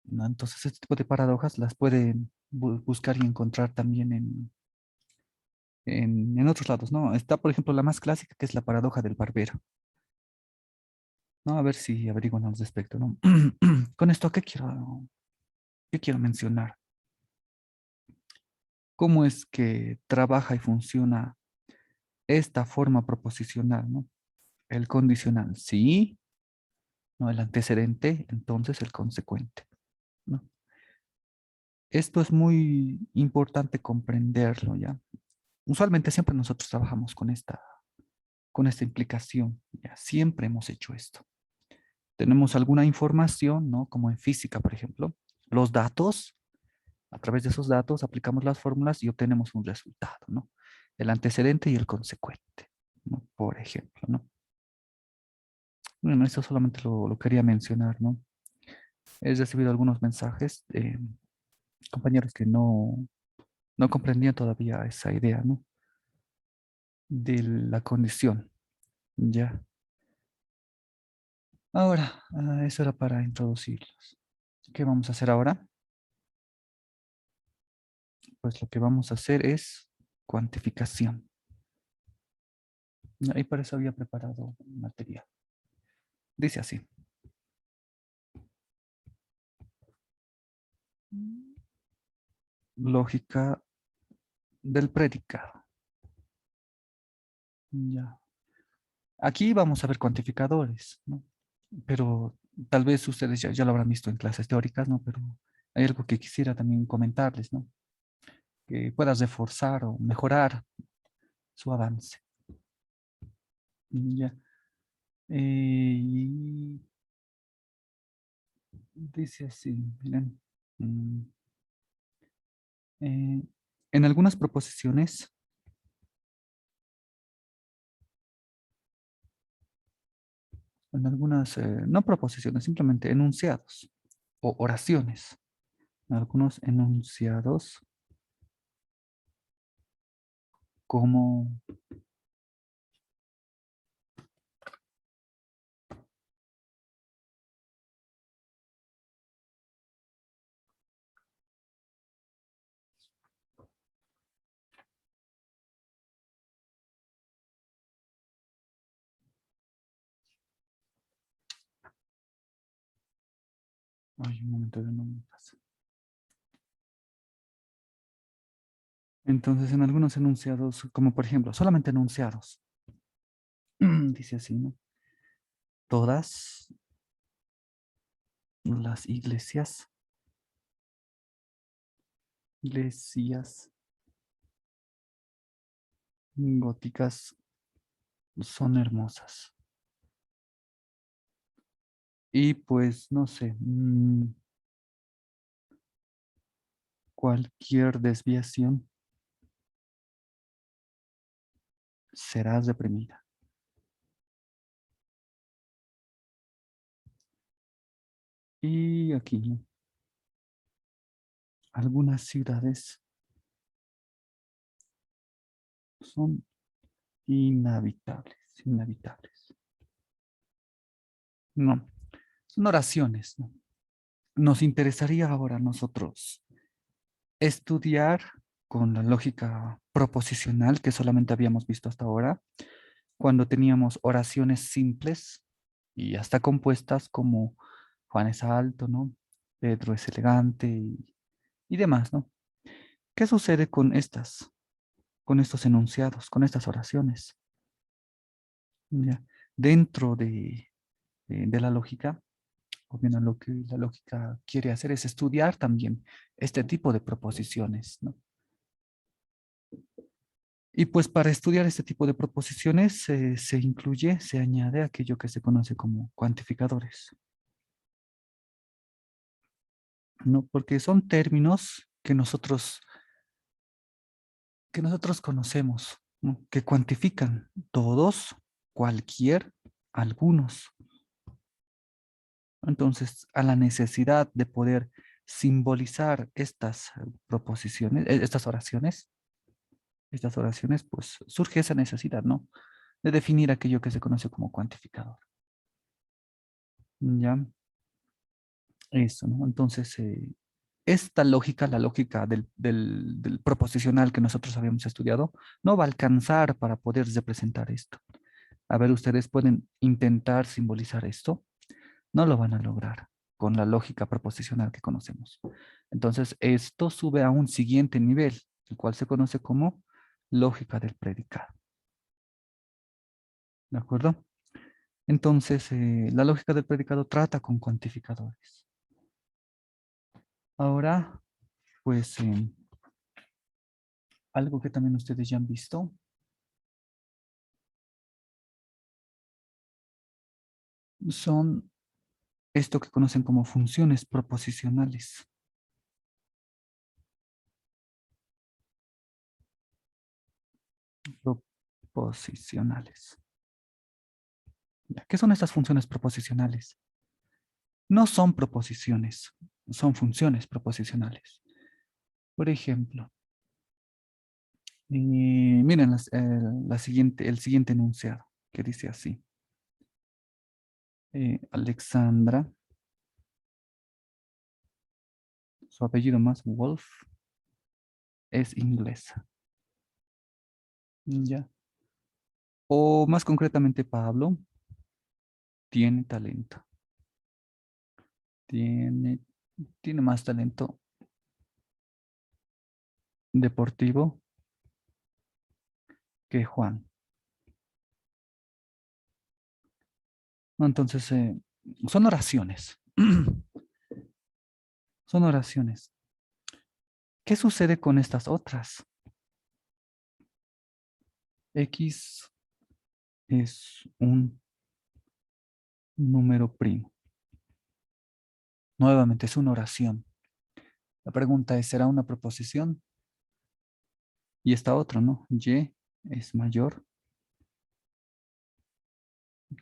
¿no? Entonces, este tipo de paradojas las pueden buscar y encontrar también en otros lados, ¿no? Está, por ejemplo, la más clásica, que es la paradoja del barbero, ¿no? A ver si averiguan al respecto, ¿no? Con esto, qué quiero mencionar? ¿Cómo es que trabaja y funciona esta forma proposicional, ¿no? El condicional, sí, ¿no? El antecedente, entonces el consecuente, ¿no? Esto es muy importante comprenderlo, ¿ya? Usualmente siempre nosotros trabajamos con esta implicación, ¿ya? Siempre hemos hecho esto. Tenemos alguna información, ¿no? Como en física, por ejemplo, los datos, a través de esos datos aplicamos las fórmulas y obtenemos un resultado, ¿no? El antecedente y el consecuente, ¿no? Por ejemplo, ¿no? Bueno, eso solamente lo quería mencionar, ¿no? He recibido algunos mensajes de compañeros que no comprendían todavía esa idea, ¿no? De la condición, ¿ya? Ahora, eso era para introducirlos. ¿Qué vamos a hacer ahora? Pues lo que vamos a hacer es cuantificación. Y para eso había preparado material. Dice así. Lógica del predicado. Ya. Aquí vamos a ver cuantificadores, ¿no? Pero tal vez ustedes ya lo habrán visto en clases teóricas, ¿no? Pero hay algo que quisiera también comentarles, ¿no? Que puedas reforzar o mejorar su avance. Ya. Y dice así, miren. mm, eh, en algunas proposiciones, no proposiciones, simplemente enunciados o oraciones. En algunos enunciados como, ay, un momento, no me pasa. Entonces, en algunos enunciados, como por ejemplo, solamente enunciados, dice así, ¿no? Todas las iglesias góticas son hermosas. Y pues, no sé, cualquier desviación será reprimida. Y aquí, ¿no? Algunas ciudades son inhabitables. No, son oraciones, ¿no? Nos interesaría ahora a nosotros estudiar con la lógica proposicional que solamente habíamos visto hasta ahora, cuando teníamos oraciones simples y hasta compuestas como Juan es alto, ¿no? Pedro es elegante y demás, ¿no? ¿Qué sucede con estos enunciados, con estas oraciones? ¿Ya? Dentro de la lógica, o bien lo que la lógica quiere hacer es estudiar también este tipo de proposiciones, ¿no? Y pues para estudiar este tipo de proposiciones se añade aquello que se conoce como cuantificadores, ¿no? Porque son términos que nosotros conocemos, ¿no? Que cuantifican todos, cualquier, algunos. Entonces, a la necesidad de poder simbolizar estas proposiciones, estas oraciones, pues surge esa necesidad, ¿no? De definir aquello que se conoce como cuantificador. ¿Ya? Eso, ¿no? Entonces, esta lógica, la lógica del proposicional que nosotros habíamos estudiado, no va a alcanzar para poder representar esto. A ver, ustedes pueden intentar simbolizar esto, no lo van a lograr con la lógica proposicional que conocemos. Entonces, esto sube a un siguiente nivel, el cual se conoce como lógica del predicado. ¿De acuerdo? Entonces, la lógica del predicado trata con cuantificadores. Ahora, pues, algo que también ustedes ya han visto son esto que conocen como funciones proposicionales. Proposicionales. ¿Qué son estas funciones proposicionales? No son proposiciones, son funciones proposicionales. Por ejemplo, miren el siguiente enunciado, que dice así. Alexandra, su apellido más Wolf, es inglesa. Ya. O más concretamente, Pablo tiene talento. Tiene, tiene más talento deportivo que Juan. ¿No? Entonces, son oraciones. Son oraciones. ¿Qué sucede con estas otras? X es un número primo. Nuevamente, es una oración. La pregunta es, ¿será una proposición? Y esta otra, ¿no? Y es mayor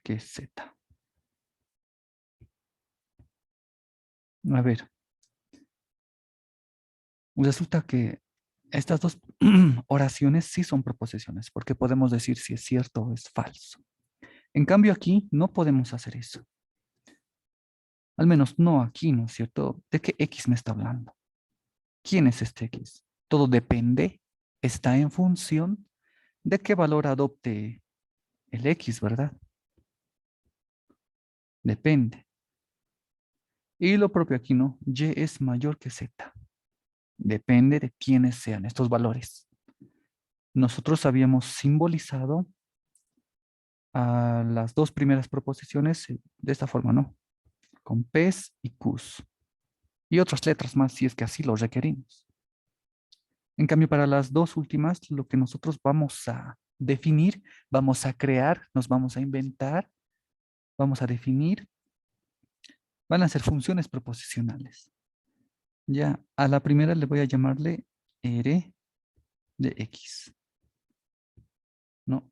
que Z. A ver, resulta que estas dos oraciones sí son proposiciones, porque podemos decir si es cierto o es falso. En cambio aquí no podemos hacer eso. Al menos no aquí, ¿no es cierto? ¿De qué X me está hablando? ¿Quién es este X? Todo depende, está en función de qué valor adopte el X, ¿verdad? Depende. Y lo propio aquí, ¿no? Y es mayor que Z. Depende de quiénes sean estos valores. Nosotros habíamos simbolizado a las dos primeras proposiciones de esta forma, ¿no? Con P's y Q's. Y otras letras más si es que así lo requerimos. En cambio, para las dos últimas, lo que nosotros vamos a definir, vamos a crear, nos vamos a inventar, vamos a definir, van a ser funciones proposicionales. Ya, a la primera le voy a llamarle R de X, ¿no?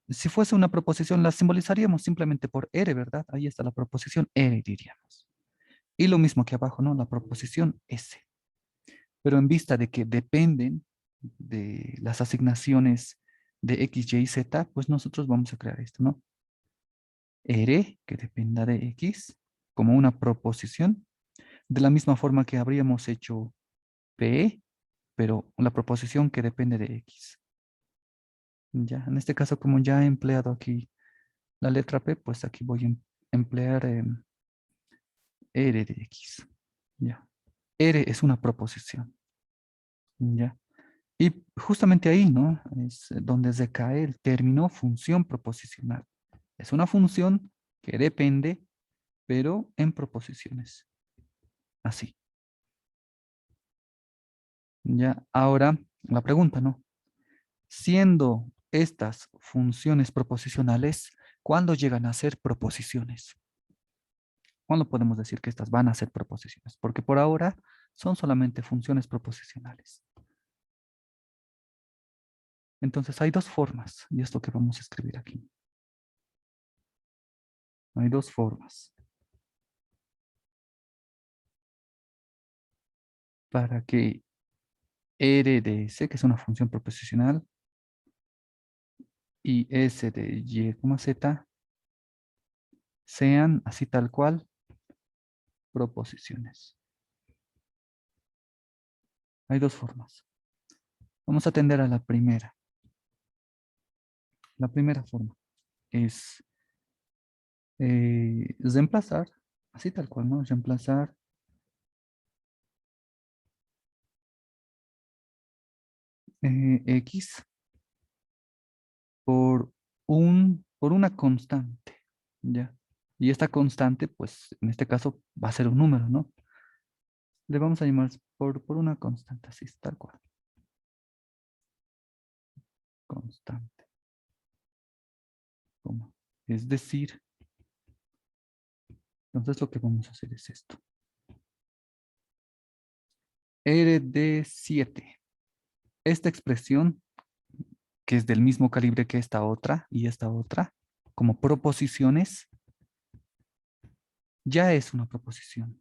Si fuese una proposición, la simbolizaríamos simplemente por R, ¿verdad? Ahí está la proposición R, diríamos. Y lo mismo que abajo, ¿no? La proposición S. Pero en vista de que dependen de las asignaciones de X, Y, Z, pues nosotros vamos a crear esto, ¿no? R, que dependa de X, como una proposición, de la misma forma que habríamos hecho P, pero la proposición que depende de X. Ya, en este caso, como ya he empleado aquí la letra P, pues aquí voy a emplear R de X. Ya. R es una proposición. Ya. Y justamente ahí, ¿no? Es donde recae el término función proposicional. Es una función que depende, pero en proposiciones. Así. Ya. Ahora, la pregunta, ¿no? Siendo estas funciones proposicionales, ¿cuándo llegan a ser proposiciones? ¿Cuándo podemos decir que estas van a ser proposiciones? Porque por ahora son solamente funciones proposicionales. Entonces hay dos formas, y es lo que vamos a escribir aquí. Hay dos formas para que R de S, que es una función proposicional, y S de Y, Z sean así tal cual proposiciones. Hay dos formas. Vamos a atender a la primera. La primera forma es reemplazar, así tal cual, ¿no? Reemplazar X por por una constante, ¿ya? Y esta constante, pues, en este caso va a ser un número, ¿no? Le vamos a llamar por una constante, así, tal cual. Constante. Coma. Es decir, entonces lo que vamos a hacer es esto. R de 7. Esta expresión, que es del mismo calibre que esta otra, como proposiciones, ya es una proposición.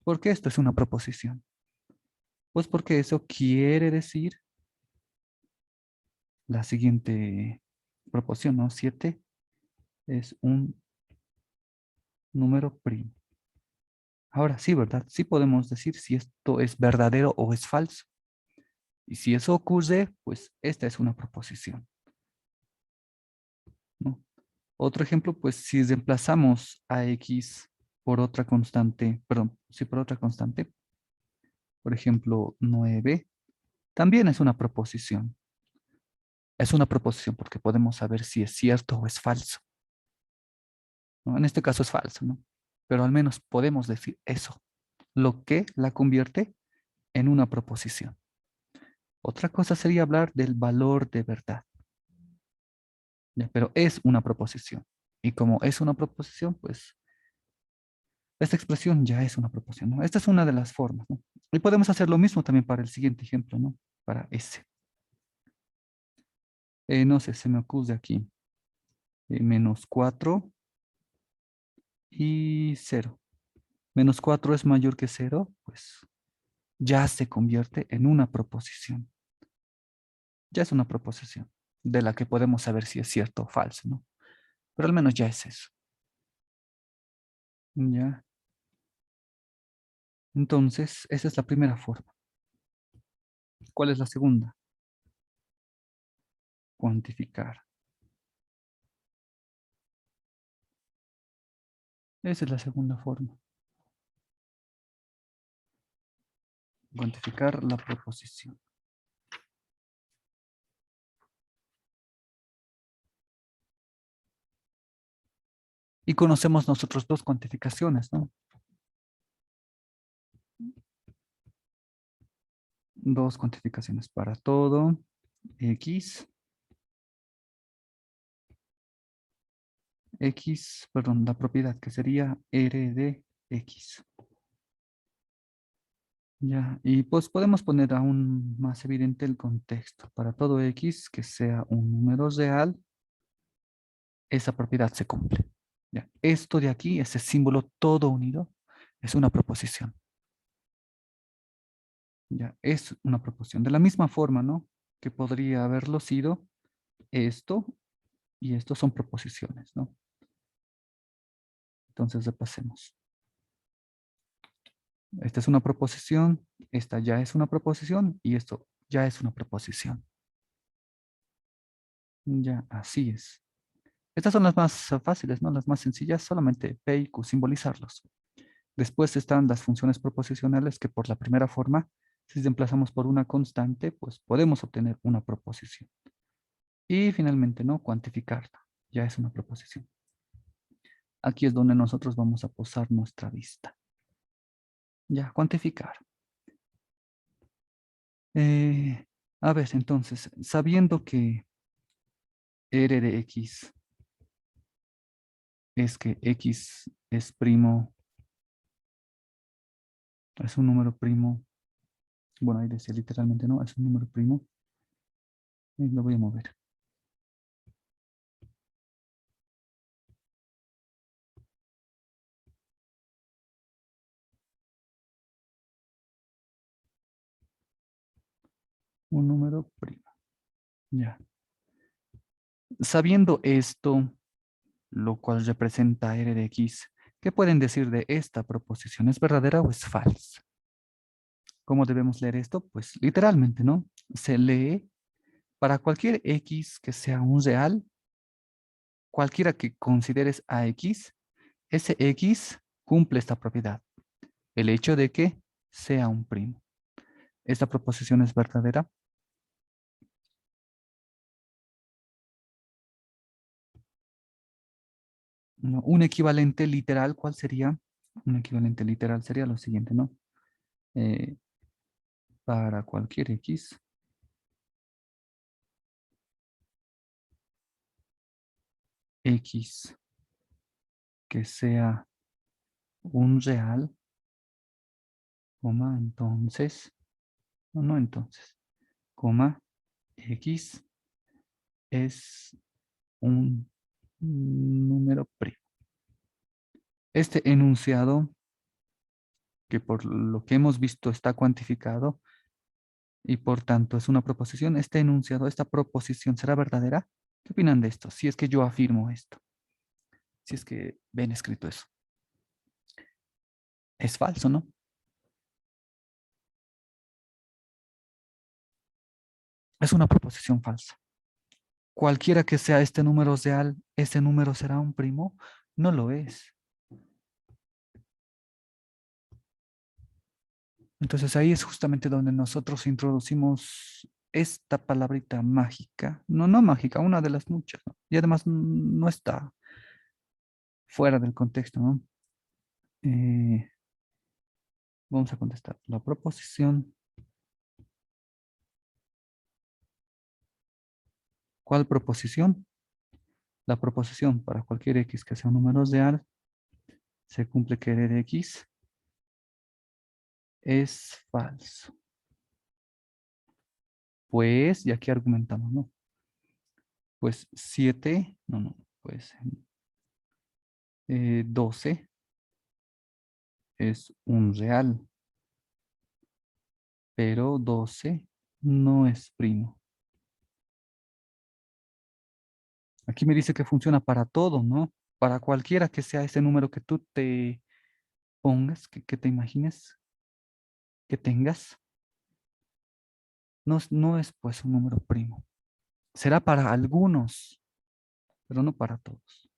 ¿Por qué esto es una proposición? Pues porque eso quiere decir la siguiente proporción, ¿no? 7 es un número primo. Ahora sí, ¿verdad? Sí podemos decir si esto es verdadero o es falso. Y si eso ocurre, pues esta es una proposición, ¿no? Otro ejemplo, pues si reemplazamos a x por otra constante, perdón, sí, por otra constante, por ejemplo, 9, también es una proposición. Es una proposición porque podemos saber si es cierto o es falso, ¿no? En este caso es falso, ¿no? Pero al menos podemos decir eso, lo que la convierte en una proposición. Otra cosa sería hablar del valor de verdad, ¿ya? Pero es una proposición. Y como es una proposición, pues esta expresión ya es una proposición, ¿no? Esta es una de las formas, ¿no? Y podemos hacer lo mismo también para el siguiente ejemplo, ¿no? Para S. No sé, se me ocurre aquí. Menos 4 y 0. Menos 4 es mayor que 0, pues ya se convierte en una proposición. Ya es una proposición de la que podemos saber si es cierto o falso, ¿no? Pero al menos ya es eso. Ya. Entonces, esa es la primera forma. ¿Cuál es la segunda? Cuantificar. Esa es la segunda forma. Cuantificar la proposición. Y conocemos nosotros dos cuantificaciones, ¿no? Dos cuantificaciones para todo. X, perdón, la propiedad que sería R de X. Ya, y pues podemos poner aún más evidente el contexto. Para todo X que sea un número real, esa propiedad se cumple. Ya, esto de aquí, ese símbolo todo unido, es una proposición. Ya, es una proposición. De la misma forma, ¿no? Que podría haberlo sido esto y esto son proposiciones, ¿no? Entonces repasemos. Esta es una proposición, esta ya es una proposición y esto ya es una proposición. Ya, así es. Estas son las más fáciles, ¿no? Las más sencillas, solamente P y Q, simbolizarlos. Después están las funciones proposicionales que por la primera forma, si reemplazamos por una constante, pues podemos obtener una proposición. Y finalmente, ¿no? Cuantificarla. Ya es una proposición. Aquí es donde nosotros vamos a posar nuestra vista. Ya, cuantificar. Eh, a ver, entonces, sabiendo que R de X es que X es primo, es un número primo. Bueno, ahí decía literalmente, no, es un número primo. Y lo voy a mover. Un número primo. Ya. Sabiendo esto, lo cual representa R de X, ¿Qué pueden decir de esta proposición? ¿Es verdadera o es falsa? ¿Cómo debemos leer esto? Pues literalmente, ¿no? Se lee para cualquier X que sea un real, cualquiera que consideres a X, ese X cumple esta propiedad, el hecho de que sea un primo. ¿Esta proposición es verdadera? No. Un equivalente literal, ¿cuál sería? Un equivalente literal sería lo siguiente, ¿no? Eh, para cualquier X que sea un real, coma, entonces, no, entonces, coma, X es un número primo. Este enunciado, que por lo que hemos visto está cuantificado y por tanto es una proposición, este enunciado, esta proposición será verdadera. ¿Qué opinan de esto? Si es que yo afirmo esto, si es que ven escrito eso. Es falso, ¿no? Es una proposición falsa. Cualquiera que sea este número real, ¿ese número será un primo? No lo es. Entonces ahí es justamente donde nosotros introducimos esta palabrita mágica. No, no mágica, una de las muchas, ¿no? Y además no está fuera del contexto, ¿no? Eh, vamos a contestar. La proposición. ¿Cuál proposición? La proposición para cualquier X que sea un número real, se cumple que R de X es falso. Pues, y aquí argumentamos, ¿no? Pues 7, no, pues 12 es un real, pero 12 no es primo. Aquí me dice que funciona para todo, ¿no? Para cualquiera que sea ese número que tú te pongas, que te imagines, que tengas, no es pues un número primo. Será para algunos, pero no para todos.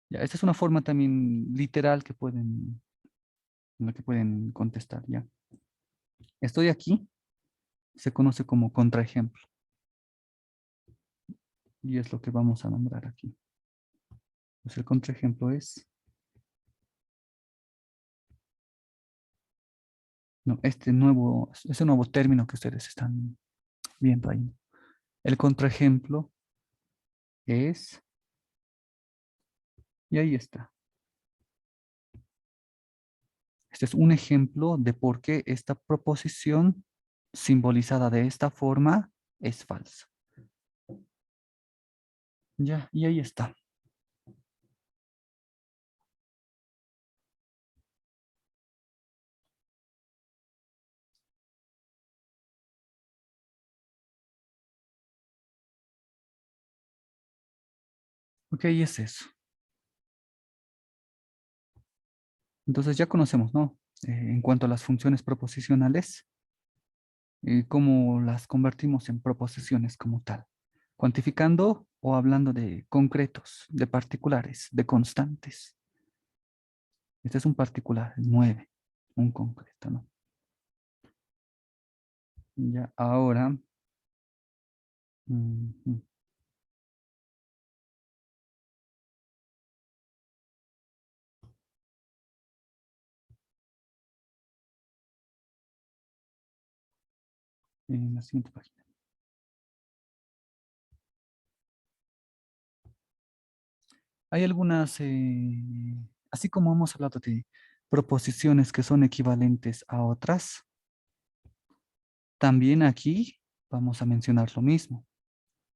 Ya, esta es una forma también literal en la que pueden contestar, ¿ya? Estoy aquí, se conoce como contraejemplo, y es lo que vamos a nombrar aquí. Pues el contraejemplo es, no, ese nuevo término que ustedes están viendo ahí. El contraejemplo es, y ahí está. Este es un ejemplo de por qué esta proposición simbolizada de esta forma es falsa. Ya, y ahí está. Ok, y es eso. Entonces ya conocemos, ¿no? En cuanto a las funciones proposicionales, cómo las convertimos en proposiciones como tal, cuantificando o hablando de concretos, de particulares, de constantes. Este es un particular, el 9, un concreto, ¿no? Ya, ahora, ujú, en la siguiente página. Hay algunas, así como hemos hablado de proposiciones que son equivalentes a otras, también aquí vamos a mencionar lo mismo.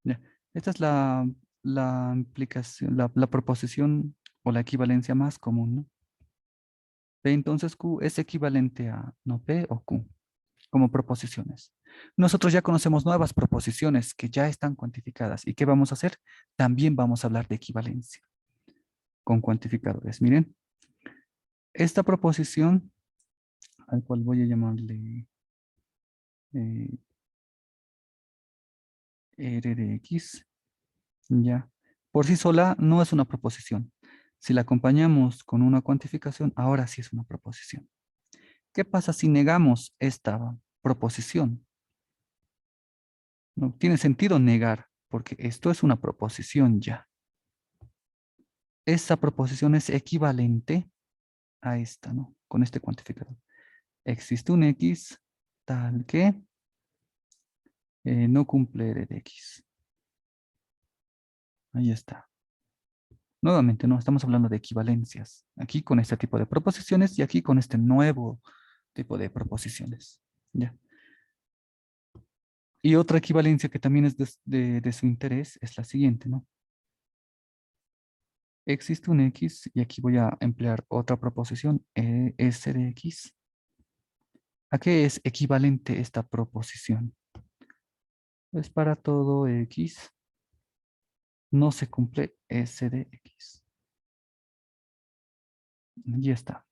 Ya. Esta es la implicación, la proposición o la equivalencia más común, ¿no? P entonces Q es equivalente a no P o Q como proposiciones. Nosotros ya conocemos nuevas proposiciones que ya están cuantificadas. ¿Y qué vamos a hacer? También vamos a hablar de equivalencia. con cuantificadores. Miren, esta proposición, al cual voy a llamarle eh, R de X, ya, por sí sola no es una proposición. Si la acompañamos con una cuantificación, ahora sí es una proposición. ¿Qué pasa si negamos esta proposición? No tiene sentido negar, porque esto es una proposición ya. Esa proposición es equivalente a esta, ¿no? Con este cuantificador. Existe un X tal que no cumple R de X. Ahí está. Nuevamente, no estamos hablando de equivalencias. Aquí con este tipo de proposiciones y aquí con este nuevo tipo de proposiciones. ¿Ya? Y otra equivalencia que también es de su interés es la siguiente, ¿no? Existe un X y aquí voy a emplear otra proposición, S de X. ¿A qué es equivalente esta proposición? Pues para todo X no se cumple S de X. Y está.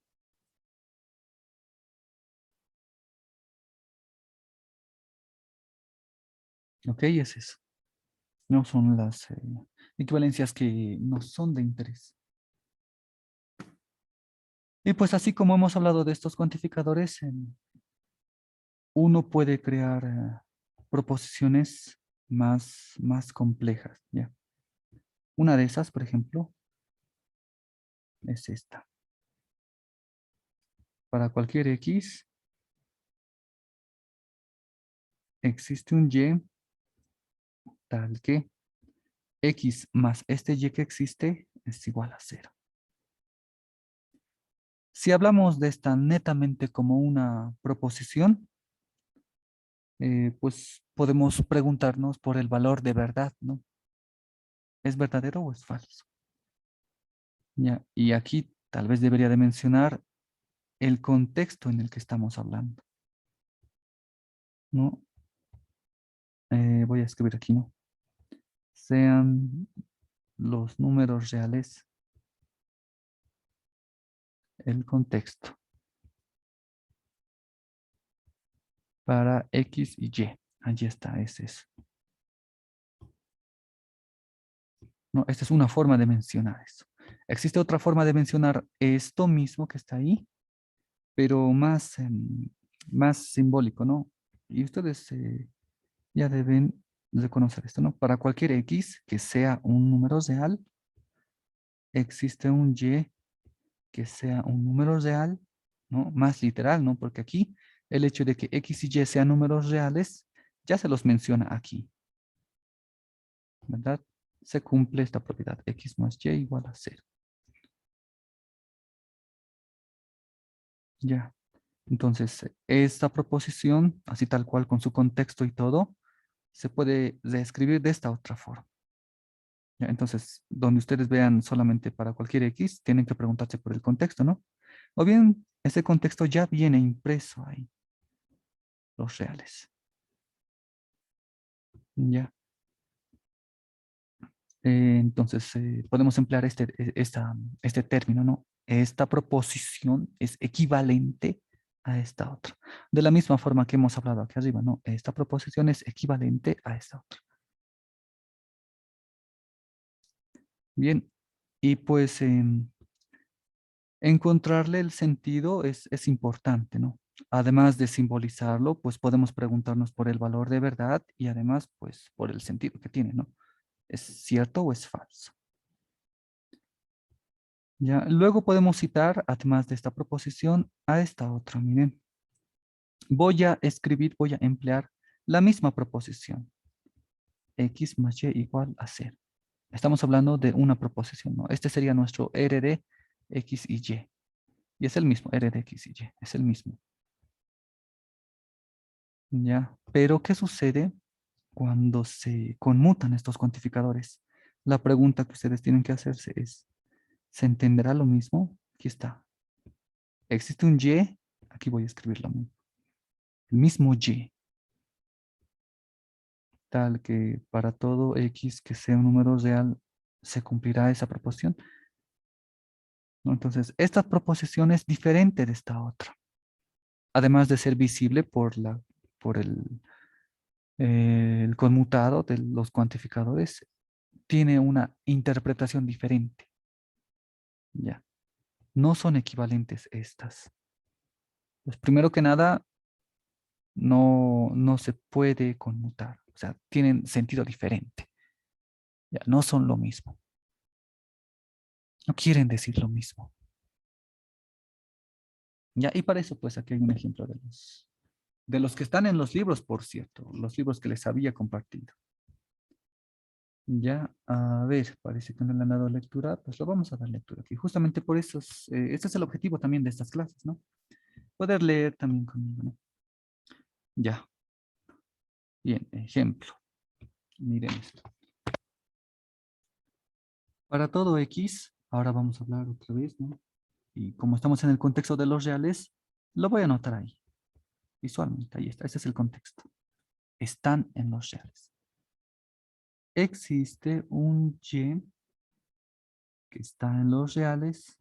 ¿Ok? Es eso. No son las equivalencias que no son de interés. Y pues así como hemos hablado de estos cuantificadores, uno puede crear proposiciones más complejas, ¿ya? Una de esas, por ejemplo, es esta. Para cualquier X, existe un Y tal que X más este Y que existe es igual a cero. Si hablamos de esta netamente como una proposición, pues podemos preguntarnos por el valor de verdad, ¿no? ¿Es verdadero o es falso? Ya, y aquí tal vez debería de mencionar el contexto en el que estamos hablando, ¿no? Voy a escribir aquí, ¿no? Sean los números reales el contexto para X y Y. Allí está, es eso. No, esta es una forma de mencionar eso. Existe otra forma de mencionar esto mismo que está ahí, pero más simbólico, ¿no? Y ustedes ya deben reconocer esto, ¿no? Para cualquier X que sea un número real, existe un Y que sea un número real, ¿no? Más literal, ¿no? Porque aquí el hecho de que X y Y sean números reales, ya se los menciona aquí, ¿verdad? Se cumple esta propiedad, X más Y igual a cero. Ya. Entonces, esta proposición, así tal cual con su contexto y todo, se puede reescribir de esta otra forma. ¿Ya? Entonces, donde ustedes vean solamente para cualquier X, tienen que preguntarse por el contexto, ¿no? O bien, ese contexto ya viene impreso ahí, los reales. ¿Ya? Entonces, podemos emplear este término, ¿no? Esta proposición es equivalente a esta otra. De la misma forma que hemos hablado aquí arriba, ¿no? Esta proposición es equivalente a esta otra. Bien, y pues encontrarle el sentido es importante, ¿no? Además de simbolizarlo, pues podemos preguntarnos por el valor de verdad y además, pues, por el sentido que tiene, ¿no? ¿Es cierto o es falso? Ya, luego podemos citar, además de esta proposición, a esta otra. Miren, voy a emplear la misma proposición. X más Y igual a cero. Estamos hablando de una proposición, ¿no? Este sería nuestro R de X y Y. Y es el mismo, R de X y Y, es el mismo. Ya, pero ¿qué sucede cuando se conmutan estos cuantificadores? La pregunta que ustedes tienen que hacerse es, ¿se entenderá lo mismo? Aquí está. Existe un Y, aquí voy a escribir lo mismo. El mismo Y, tal que para todo X que sea un número real, ¿se cumplirá esa proporción? ¿no? Entonces, esta proposición es diferente de esta otra. Además de ser visible por el conmutado de los cuantificadores, tiene una interpretación diferente. Ya, no son equivalentes estas. Pues primero que nada, no se puede conmutar. O sea, tienen sentido diferente. Ya, no son lo mismo. No quieren decir lo mismo. Ya, y para eso, pues aquí hay un ejemplo de los que están en los libros, por cierto, los libros que les había compartido. Ya, a ver, parece que no le han dado lectura, pues lo vamos a dar lectura aquí. Justamente por eso, este es el objetivo también de estas clases, ¿no? Poder leer también conmigo, ¿no? Ya, bien, ejemplo. Miren esto. Para todo X, ahora vamos a hablar otra vez, ¿no? Y como estamos en el contexto de los reales, lo voy a anotar ahí, visualmente, ahí está, ese es el contexto. Están en los reales. Existe un Y que está en los reales,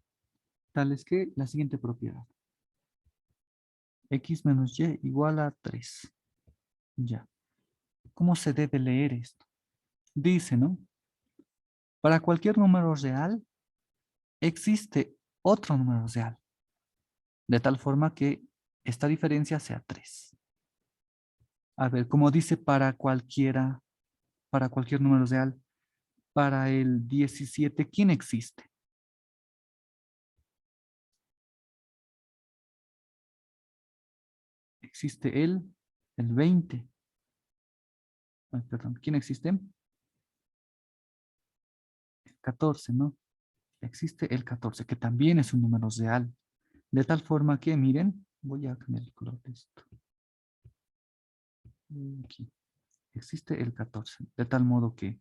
tales que la siguiente propiedad. X menos Y igual a 3. Ya. ¿Cómo se debe leer esto? Dice, ¿no? Para cualquier número real, existe otro número real, de tal forma que esta diferencia sea 3. A ver, como dice para cualquier número real, para el 17, ¿quién existe? Existe el 20. Ay, perdón, ¿quién existe? El 14, ¿no? Existe el 14, que también es un número real. De tal forma que, miren, voy a cambiar el color de esto. Aquí. Existe el 14, de tal modo que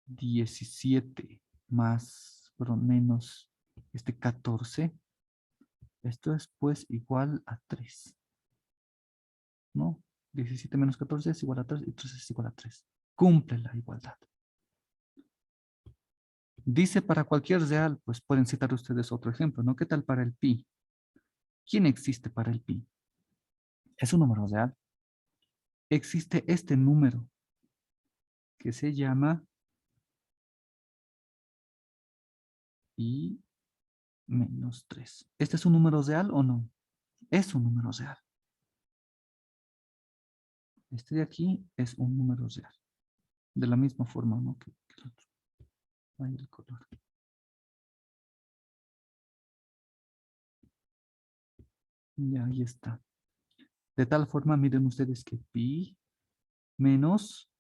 17 más, perdón, menos este 14, esto es pues igual a 3, ¿no? 17 menos 14 es igual a 3 y 3 es igual a 3. Cumple la igualdad. Dice para cualquier real, pues pueden citar ustedes otro ejemplo, ¿no? ¿Qué tal para el pi? ¿Quién existe para el pi? Es un número real. Existe este número que se llama pi menos 3. ¿Este es un número real o no? Es un número real. Este de aquí es un número real. De la misma forma, ¿no? Que el otro. Ahí el color. Ya, ahí está. De tal forma, miren ustedes que pi menos,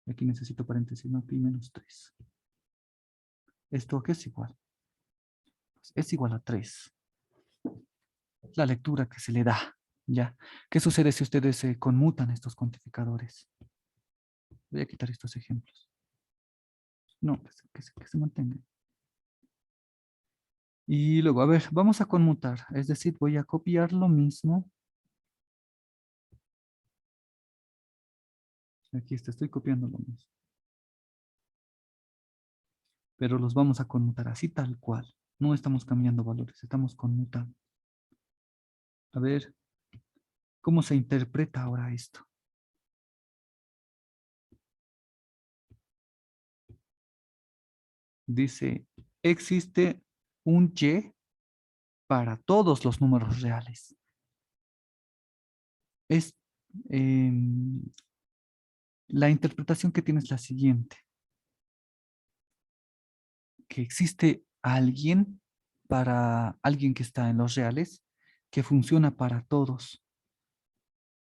aquí necesito paréntesis, no, pi menos 3. ¿Esto qué es igual? Pues es igual a 3. La lectura que se le da, ¿ya? ¿Qué sucede si ustedes conmutan estos cuantificadores? Voy a quitar estos ejemplos. No, que se mantengan. Y luego, a ver, vamos a conmutar. Es decir, voy a copiar lo mismo. Aquí está, estoy copiando lo mismo. Pero los vamos a conmutar así tal cual. No estamos cambiando valores, estamos conmutando. A ver, ¿cómo se interpreta ahora esto? Dice, existe un Y para todos los números reales. Es, la interpretación que tiene es la siguiente, que existe alguien que está en los reales, que funciona para todos,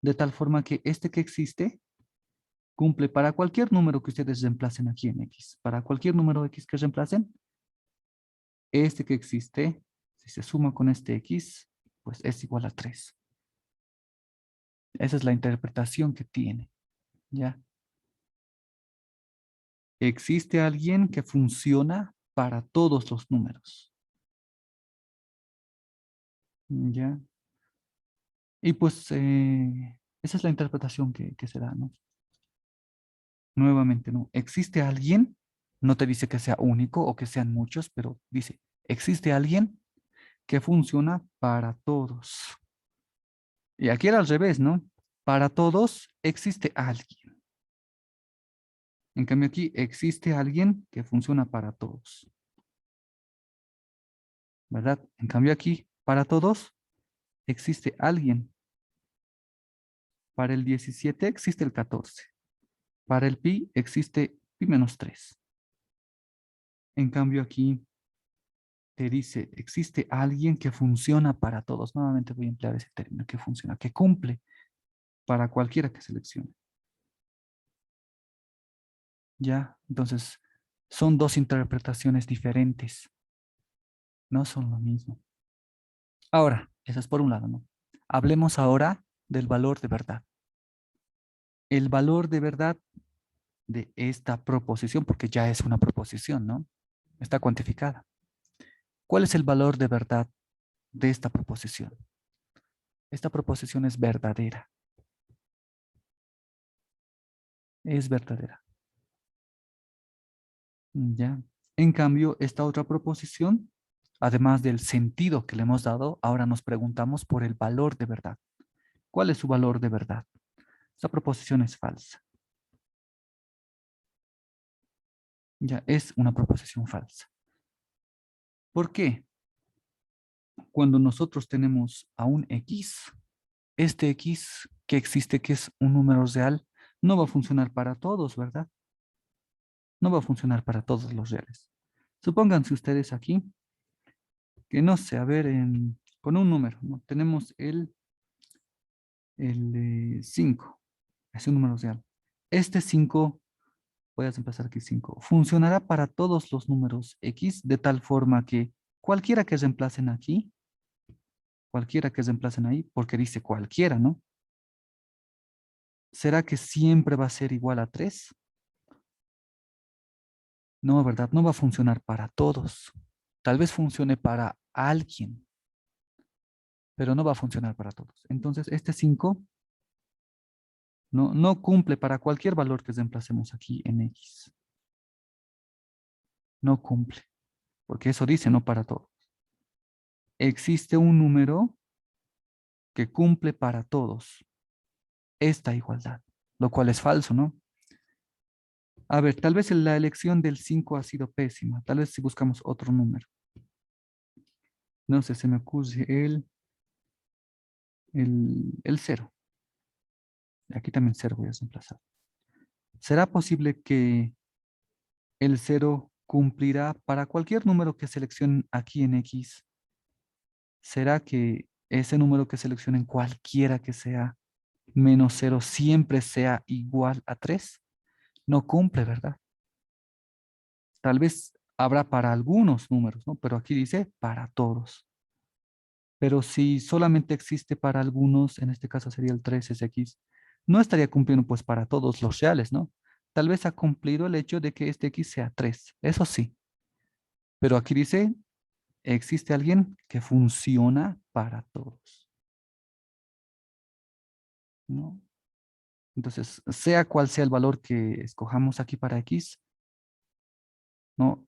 de tal forma que este que existe cumple para cualquier número que ustedes reemplacen aquí en X. Para cualquier número X que reemplacen, este que existe, si se suma con este X, pues es igual a 3. Esa es la interpretación que tiene, ¿ya? Existe alguien que funciona para todos los números, ¿ya? Y pues esa es la interpretación que se da, ¿no? Nuevamente, ¿no? Existe alguien, no te dice que sea único o que sean muchos, pero dice, Existe alguien que funciona para todos. Y aquí era al revés, ¿no? Para todos existe alguien. En cambio aquí existe alguien que funciona para todos, ¿verdad? En cambio aquí, para todos existe alguien. Para el 17 existe el 14. Para el pi existe pi menos 3. En cambio aquí te dice, existe alguien que funciona para todos. Nuevamente voy a emplear ese término, que funciona, que cumple para cualquiera que seleccione. ¿Ya? Entonces, son dos interpretaciones diferentes. No son lo mismo. Ahora, eso es por un lado, ¿no? Hablemos ahora del valor de verdad. El valor de verdad de esta proposición, porque ya es una proposición, ¿no? Está cuantificada. ¿Cuál es el valor de verdad de esta proposición? Esta proposición es verdadera. Es verdadera. ¿Ya? En cambio, esta otra proposición, además del sentido que le hemos dado, ahora nos preguntamos por el valor de verdad. ¿Cuál es su valor de verdad? Esta proposición es falsa. Ya es una proposición falsa. ¿Por qué? Cuando nosotros tenemos a un X, este X que existe, que es un número real, no va a funcionar para todos, ¿verdad? No va a funcionar para todos los reales. Supónganse ustedes aquí que no sé, a ver, con un número, ¿no? Tenemos el 5, es un número real. Este 5, voy a empezar aquí 5, funcionará para todos los números X de tal forma que cualquiera que reemplacen aquí, cualquiera que reemplacen ahí, porque dice cualquiera, ¿no? ¿Será que siempre va a ser igual a 3? No, ¿verdad? No va a funcionar para todos. Tal vez funcione para alguien, pero no va a funcionar para todos. Entonces, este 5 no cumple para cualquier valor que reemplacemos aquí en X. No cumple, porque eso dice no para todos. Existe un número que cumple para todos esta igualdad, lo cual es falso, ¿no? A ver, tal vez la elección del 5 ha sido pésima. Tal vez si buscamos otro número. No sé, se me ocurre el 0. Aquí también 0 voy a reemplazar. ¿Será posible que el 0 cumplirá para cualquier número que seleccionen aquí en X? ¿Será que ese número que seleccionen cualquiera que sea menos 0 siempre sea igual a 3? No cumple, ¿verdad? Tal vez habrá para algunos números, ¿no? Pero aquí dice para todos. Pero si solamente existe para algunos, en este caso sería el 3 X, no estaría cumpliendo pues para todos los reales, ¿no? Tal vez ha cumplido el hecho de que este X sea 3, eso sí. Pero aquí dice, existe alguien que funciona para todos, ¿no? Entonces, sea cual sea el valor que escojamos aquí para X, ¿no?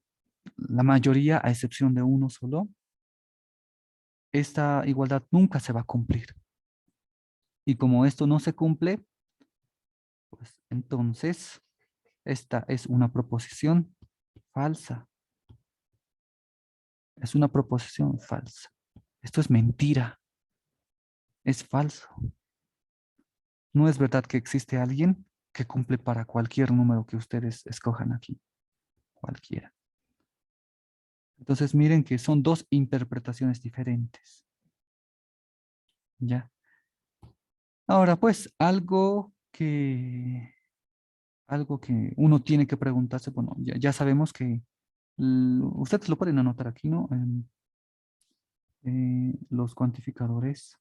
La mayoría, a excepción de uno solo, esta igualdad nunca se va a cumplir. Y como esto no se cumple, pues entonces esta es una proposición falsa. Es una proposición falsa. Esto es mentira. Es falso. No es verdad que existe alguien que cumple para cualquier número que ustedes escojan aquí. Cualquiera. Entonces miren que son dos interpretaciones diferentes. ¿Ya? Ahora pues algo que uno tiene que preguntarse, bueno, ya sabemos que ustedes lo pueden anotar aquí, ¿no? Los cuantificadores.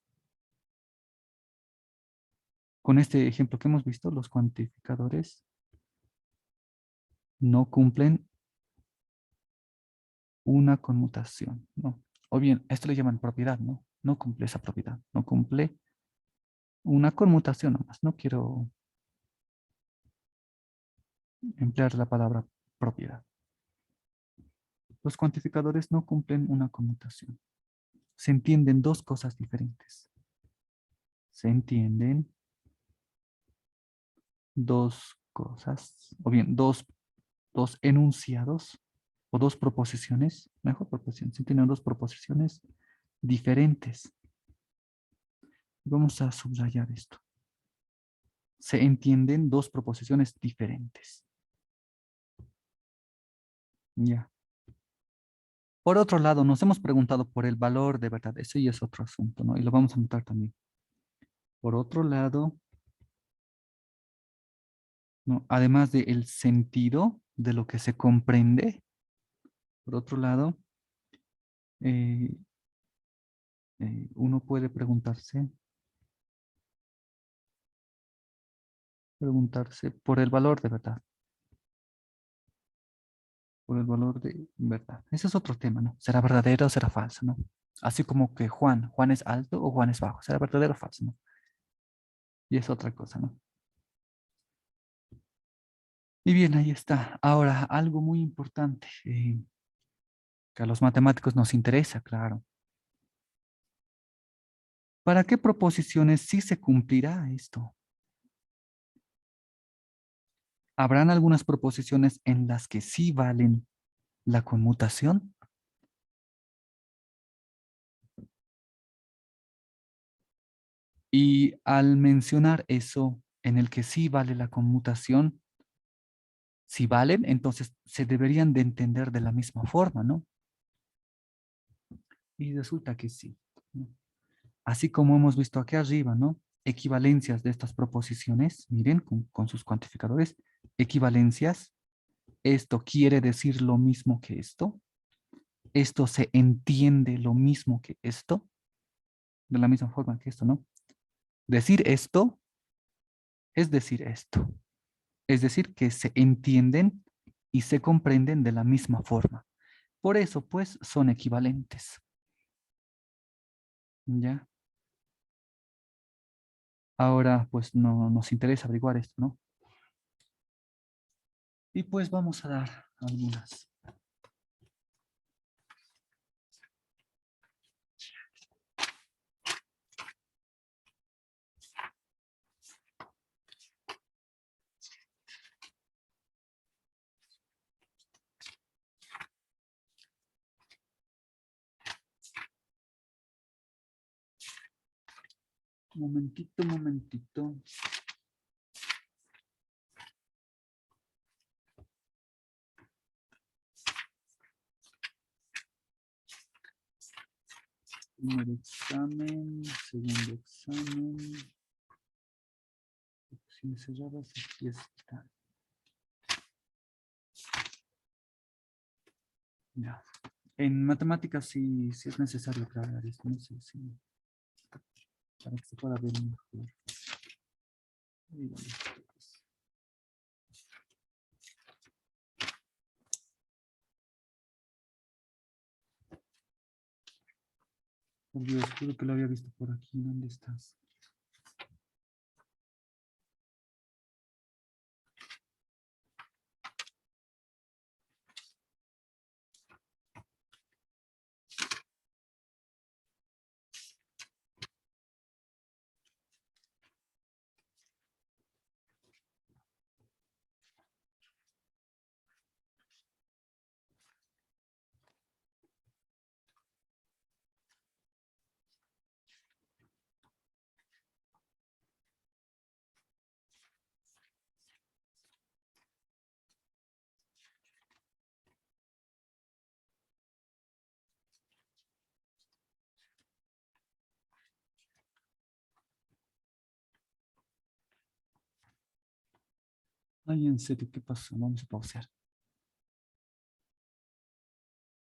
Con este ejemplo que hemos visto, los cuantificadores no cumplen una conmutación, ¿no? O bien, esto le llaman propiedad, ¿no? No cumple esa propiedad, no cumple una conmutación nomás. No quiero emplear la palabra propiedad. Los cuantificadores no cumplen una conmutación. Se entienden dos cosas diferentes. Se entienden dos cosas, o bien dos enunciados o dos proposiciones, mejor proposición, se entienden dos proposiciones diferentes. Vamos a subrayar esto. Se entienden dos proposiciones diferentes. Ya. Por otro lado, nos hemos preguntado por el valor de verdad. Eso ya es otro asunto, ¿no? Y lo vamos a notar también. Por otro lado, ¿no? Además del sentido de lo que se comprende, por otro lado, eh, uno puede preguntarse por el valor de verdad, por el valor de verdad. Ese es otro tema, ¿no? ¿Será verdadero o será falso, no? Así como que Juan es alto o Juan es bajo. ¿Será verdadero o falso, no? Y es otra cosa, ¿no? Y bien, ahí está. Ahora, algo muy importante que a los matemáticos nos interesa, claro. ¿Para qué proposiciones sí se cumplirá esto? ¿Habrán algunas proposiciones en las que sí valen la conmutación? Y al mencionar eso en el que sí vale la conmutación, si valen, entonces se deberían de entender de la misma forma, ¿no? Y resulta que sí, ¿no? Así como hemos visto aquí arriba, ¿no? Equivalencias de estas proposiciones, miren, con sus cuantificadores, equivalencias, esto quiere decir lo mismo que esto se entiende lo mismo que esto, de la misma forma que esto, ¿no? Decir esto es decir esto. Es decir, que se entienden y se comprenden de la misma forma. Por eso, pues, son equivalentes. ¿Ya? Ahora, pues, no nos interesa averiguar esto, ¿no? Y pues vamos a dar algunas. Momentito, momentito. Primer examen, segundo examen. Opciones cerradas, aquí está. Ya. En matemáticas sí es necesario aclarar esto, no sé si para que se pueda ver mejor. Ahí va, listo, pues. Oh, Dios, juro que lo había visto por aquí. ¿Dónde estás? Ay, en serio, ¿qué pasó? Vamos a pausar.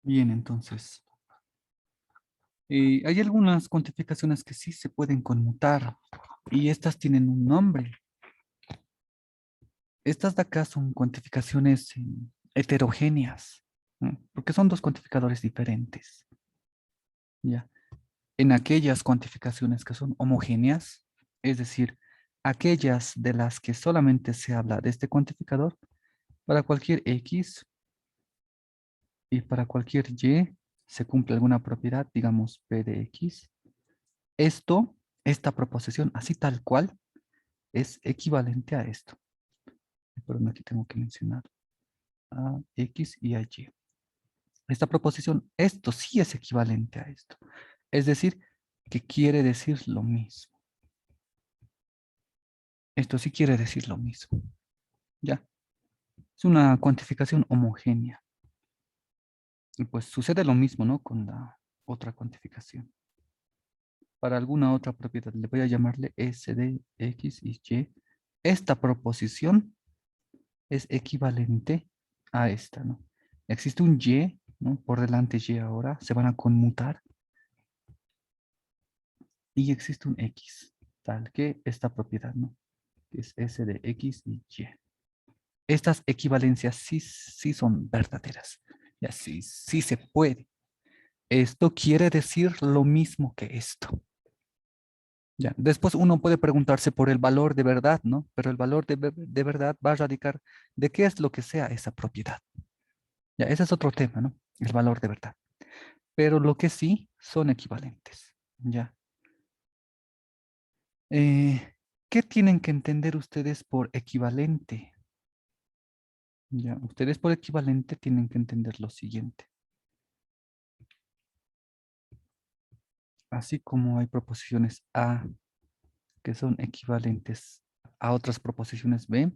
Bien, entonces. Hay algunas cuantificaciones que sí se pueden conmutar y estas tienen un nombre. Estas de acá son cuantificaciones heterogéneas, ¿no? Porque son dos cuantificadores diferentes. ¿Ya? En aquellas cuantificaciones que son homogéneas, es decir, aquellas de las que solamente se habla de este cuantificador, para cualquier X, Y para cualquier Y se cumple alguna propiedad, digamos P de X. Esta proposición, así tal cual, es equivalente a esto. Perdón, aquí tengo que mencionar a X y a Y. Esta proposición, esto sí es equivalente a esto. Es decir, que quiere decir lo mismo. Esto sí quiere decir lo mismo. ¿Ya? Es una cuantificación homogénea. Y pues sucede lo mismo, ¿no? Con la otra cuantificación. Para alguna otra propiedad, le voy a llamarle S de X y Y. Esta proposición es equivalente a esta, ¿no? Existe un Y, ¿no? Por delante Y ahora, se van a conmutar. Y existe un X, tal que esta propiedad, ¿no? Que es S de X y Y. Estas equivalencias sí son verdaderas. Y así sí se puede. Esto quiere decir lo mismo que esto. Ya. Después uno puede preguntarse por el valor de verdad, ¿no? Pero el valor de verdad va a radicar de qué es lo que sea esa propiedad. Ya, ese es otro tema, ¿no? El valor de verdad. Pero lo que sí son equivalentes. Ya. ¿Qué tienen que entender ustedes por equivalente? Ya, ustedes por equivalente tienen que entender lo siguiente. Así como hay proposiciones A que son equivalentes a otras proposiciones B,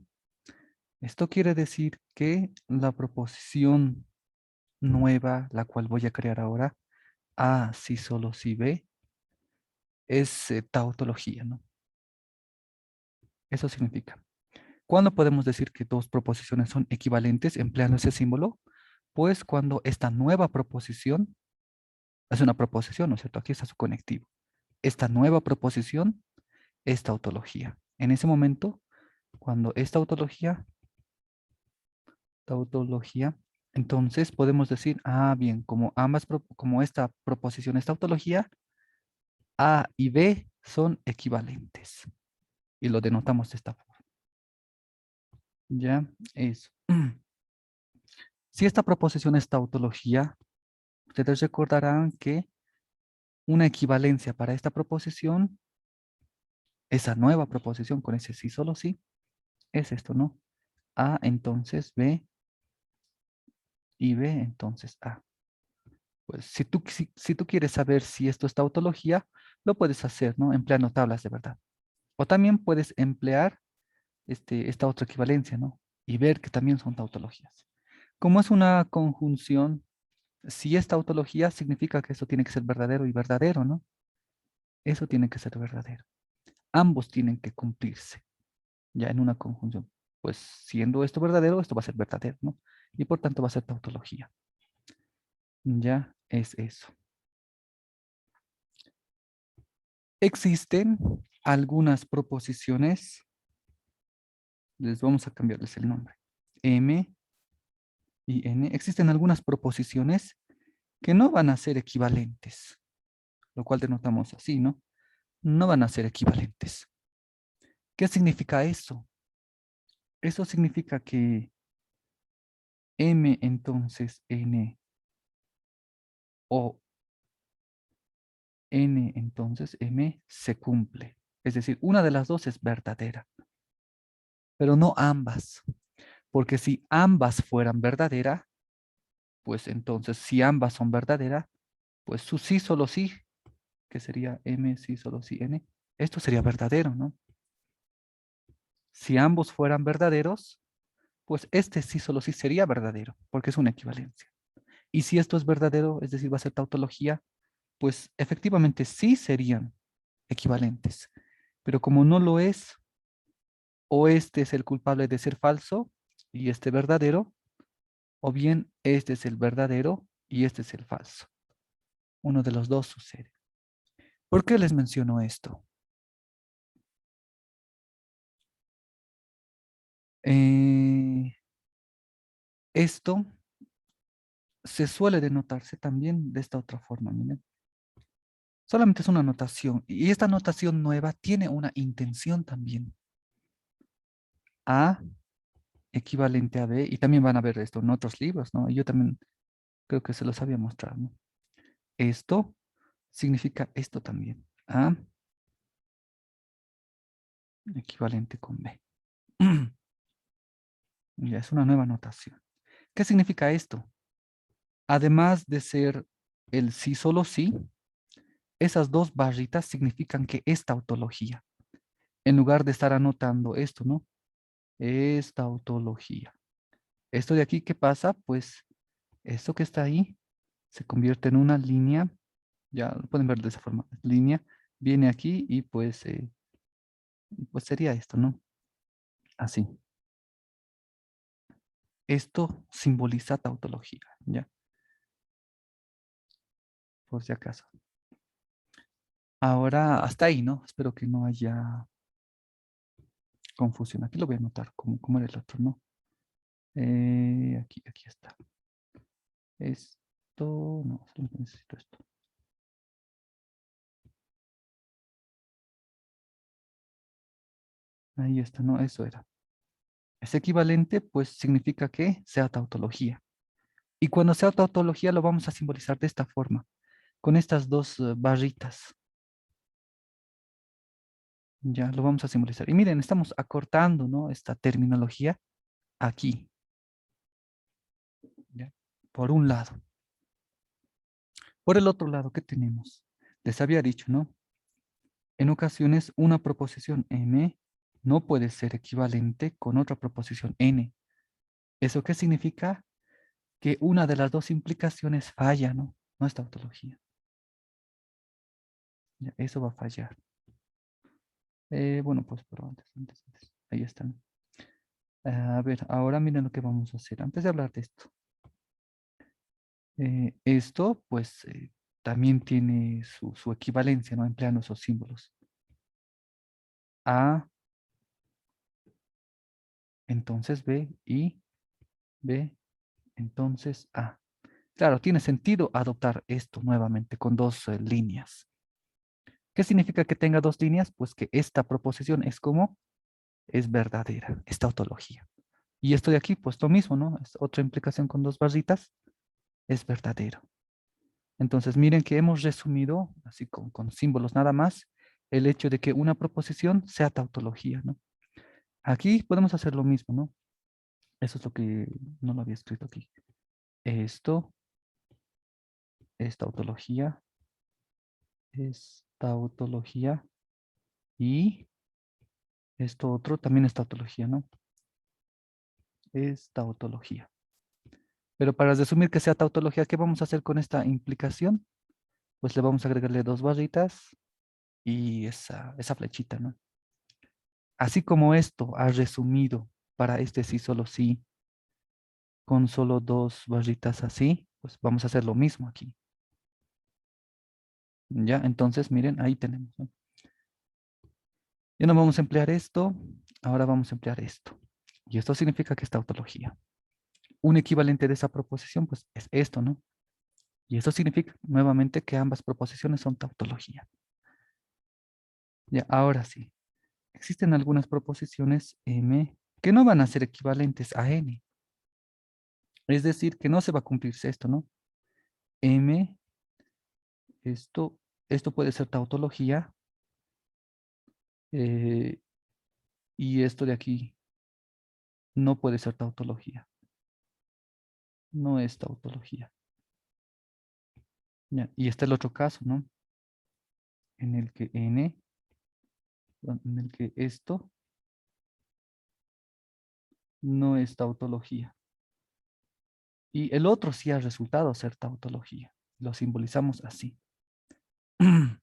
esto quiere decir que la proposición nueva, la cual voy a crear ahora, A si solo si B, es tautología, ¿no? Eso significa. ¿Cuándo podemos decir que dos proposiciones son equivalentes empleando ese símbolo? Pues cuando esta nueva proposición es una proposición, ¿no es cierto? Aquí está su conectivo. Esta nueva proposición es tautología. En ese momento, cuando es tautología, entonces podemos decir, bien, como esta proposición es tautología, A y B son equivalentes. Y lo denotamos de esta forma. Ya, eso. Si esta proposición es tautología, ustedes recordarán que una equivalencia para esta proposición, esa nueva proposición con ese sí, solo sí, es esto, ¿no? A, entonces B, y B, entonces A. Pues si tú quieres saber si esto es tautología, lo puedes hacer, ¿no? Empleando tablas de verdad. O también puedes emplear esta otra equivalencia, ¿no? Y ver que también son tautologías. Como es una conjunción, si es tautología, significa que eso tiene que ser verdadero y verdadero, ¿no? Eso tiene que ser verdadero. Ambos tienen que cumplirse, ya en una conjunción. Pues siendo esto verdadero, esto va a ser verdadero, ¿no? Y por tanto va a ser tautología. Ya es eso. Existen algunas proposiciones, les vamos a cambiarles el nombre. M y N. Existen algunas proposiciones que no van a ser equivalentes, lo cual denotamos así, ¿no? No van a ser equivalentes. ¿Qué significa eso? Eso significa que M entonces N o N entonces M se cumple. Es decir, una de las dos es verdadera, pero no ambas. Porque si ambas fueran verdaderas, pues entonces si ambas son verdaderas, pues su sí solo sí, que sería M sí solo sí N, esto sería verdadero, ¿no? Si ambos fueran verdaderos, pues este sí solo sí sería verdadero, porque es una equivalencia. Y si esto es verdadero, es decir, va a ser tautología, pues efectivamente sí serían equivalentes. Pero como no lo es, o este es el culpable de ser falso y este verdadero, o bien este es el verdadero y este es el falso. Uno de los dos sucede. ¿Por qué les menciono esto? Eh, Esto se suele denotarse también de esta otra forma, miren. Solamente es una notación y esta notación nueva tiene una intención también. A equivalente a B y también van a ver esto en otros libros, ¿no? Yo también Creo que se los había mostrado, ¿no? Esto significa esto también. A equivalente con B. Ya es una nueva notación. ¿Qué significa esto? Además de ser el sí solo sí, esas dos barritas significan que es tautología. En lugar de estar anotando esto, ¿no? Es tautología. Esto de aquí, ¿qué pasa? Pues esto que está ahí se convierte en una línea. Ya lo pueden ver de esa forma. Línea viene aquí y pues sería esto, ¿no? Así. Esto simboliza tautología, ¿ya? Por si acaso. Ahora, hasta ahí, ¿no? Espero que no haya confusión. Aquí lo voy a anotar como era el otro, ¿no? Aquí está. Esto, no, solamente necesito esto. Ahí está, ¿no? Eso era. Es equivalente, pues significa que sea tautología. Y cuando sea tautología lo vamos a simbolizar de esta forma, con estas dos barritas. Ya lo vamos a simbolizar. Y miren, estamos acortando, ¿no? Esta terminología aquí, ¿ya? Por un lado. Por el otro lado, ¿qué tenemos? Les había dicho, ¿no? En ocasiones, una proposición M no puede ser equivalente con otra proposición N. ¿Eso qué significa? Que una de las dos implicaciones falla, ¿no? No es tautología. Ya, eso va a fallar. Bueno, pues, pero antes. Ahí están. A ver, ahora miren lo que vamos a hacer. Antes de hablar de esto. Esto, pues, también tiene su equivalencia, ¿no? Empleando esos símbolos. A, entonces B, y B, entonces A. Claro, tiene sentido adoptar esto nuevamente con dos líneas. ¿Qué significa que tenga dos líneas? Pues que esta proposición es como es verdadera, es tautología. Y esto de aquí, pues lo mismo, ¿no? Es otra implicación con dos barritas, es verdadero. Entonces, miren que hemos resumido, así con símbolos nada más, el hecho de que una proposición sea tautología, ¿no? Aquí podemos hacer lo mismo, ¿no? Eso es lo que no lo había escrito aquí. Esto es tautología y esto otro también es tautología, ¿no? Es tautología. Pero para resumir que sea tautología, ¿qué vamos a hacer con esta implicación? Pues le vamos a agregarle dos barritas y esa flechita, ¿no? Así como esto ha resumido para este sí, solo sí, con solo dos barritas así, pues vamos a hacer lo mismo aquí. ¿Ya? Entonces, miren, ahí tenemos, ¿no? Ya no vamos a emplear esto, ahora vamos a emplear esto. Y esto significa que es tautología. Un equivalente de esa proposición, pues es esto, ¿no? Y esto significa nuevamente que ambas proposiciones son tautología. Ya, ahora sí. Existen algunas proposiciones M que no van a ser equivalentes a N. Es decir, que no se va a cumplirse esto, ¿no? M, esto puede ser tautología eh, y esto de aquí no puede ser tautología. No es tautología. Ya, y está el otro caso, ¿no? En el que N, en el que esto no es tautología. Y el otro sí ha resultado ser tautología. Lo simbolizamos así.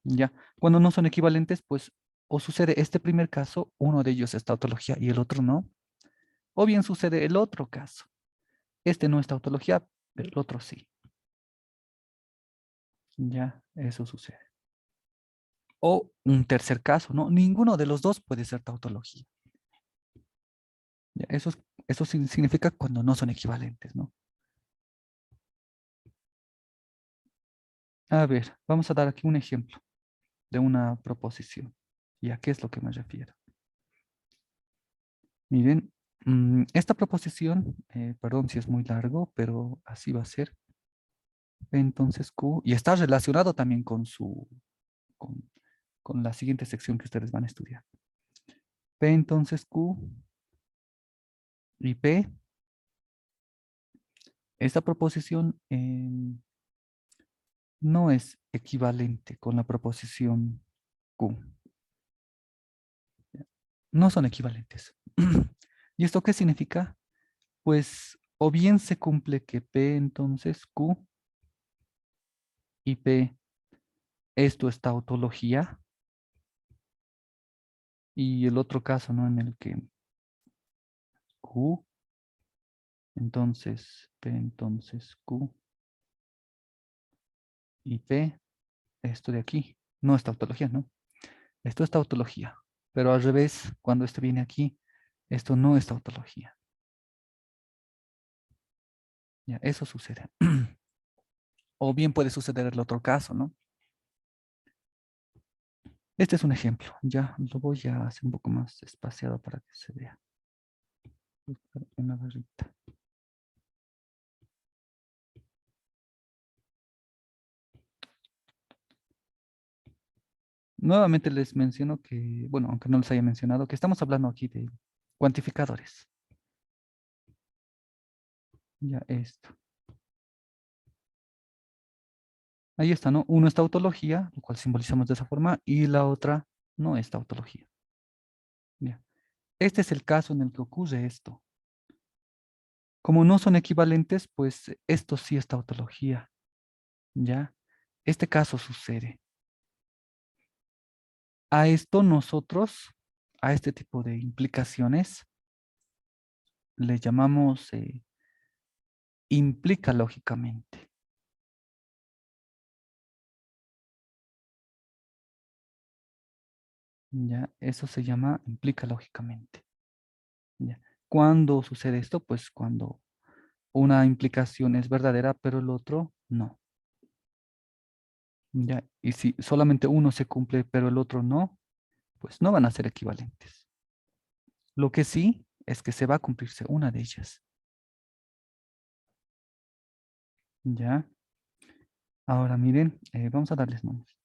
Ya, cuando no son equivalentes, pues o sucede este primer caso, uno de ellos es tautología y el otro no. O bien sucede el otro caso. Este no es tautología, pero el otro sí. Ya, eso sucede. O un tercer caso, ¿no? Ninguno de los dos puede ser tautología. Ya, eso significa cuando no son equivalentes, ¿no? A ver, vamos a dar aquí un ejemplo de una proposición. ¿Y a qué es lo que me refiero? Miren, esta proposición, perdón si es muy largo, pero así va a ser. P entonces Q, y está relacionado también con con, con la siguiente sección que ustedes van a estudiar. P entonces Q y P, esta proposición no es equivalente con la proposición Q. No son equivalentes. ¿Y esto qué significa? Pues o bien se cumple que P entonces Q y P esto es tautología, y el otro caso, ¿no? En el que Q, entonces P entonces Q y P, esto de aquí, no es tautología, ¿no? Esto es tautología, pero al revés, cuando esto viene aquí, esto no es tautología. Ya, eso sucede. O bien puede suceder el otro caso, ¿no? Este es un ejemplo. Ya lo voy a hacer un poco más espaciado para que se vea. Buscar una barrita. Nuevamente les menciono que, bueno, aunque no les haya mencionado, que estamos hablando aquí de cuantificadores. Ya esto. Ahí está, ¿no? Uno es tautología, lo cual simbolizamos de esa forma, y la otra no es tautología. Ya. Este es el caso en el que ocurre esto. Como no son equivalentes, pues esto sí es tautología. ¿Ya? Este caso sucede. A esto nosotros, a este tipo de implicaciones, le llamamos implica lógicamente. ¿Ya? Eso se llama implica lógicamente. ¿Ya? ¿Cuándo sucede esto? Pues cuando una implicación es verdadera, pero el otro no. ¿Ya? Y si solamente uno se cumple, pero el otro no, pues no van a ser equivalentes. Lo que sí es que se va a cumplirse una de ellas. ¿Ya? Ahora miren, vamos a darles nombres.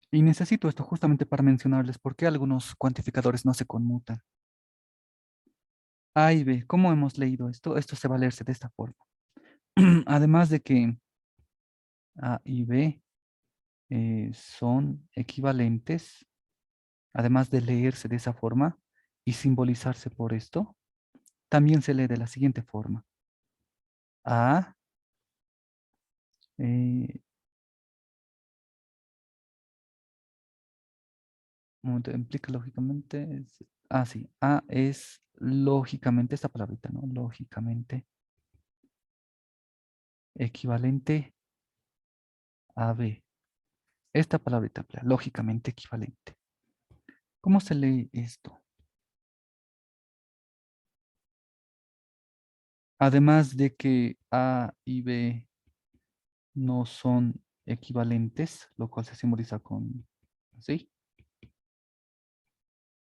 Y necesito esto justamente para mencionarles por qué algunos cuantificadores no se conmutan. A y B, ¿cómo hemos leído esto? Esto se va a leerse de esta forma. Además de que A y B son equivalentes, además de leerse de esa forma y simbolizarse por esto, también se lee de la siguiente forma. A eh, un momento, implica lógicamente. Sí. A es lógicamente, esta palabrita, ¿no? Lógicamente equivalente a B. Esta palabrita, lógicamente equivalente. ¿Cómo se lee esto? Además de que A y B no son equivalentes, lo cual se simboliza con ¿sí?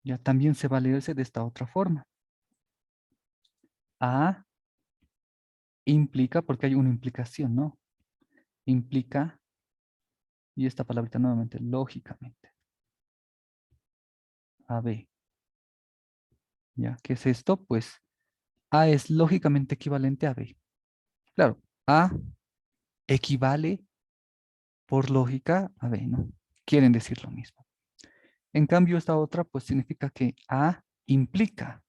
Ya también se va a leerse de esta otra forma. A implica, porque hay una implicación, ¿no? Implica, y esta palabrita nuevamente, lógicamente, a B. ¿Ya? ¿Qué es esto? Pues A es lógicamente equivalente a B. Claro, A equivale por lógica a B, ¿no? Quieren decir lo mismo. En cambio, esta otra, pues significa que A implica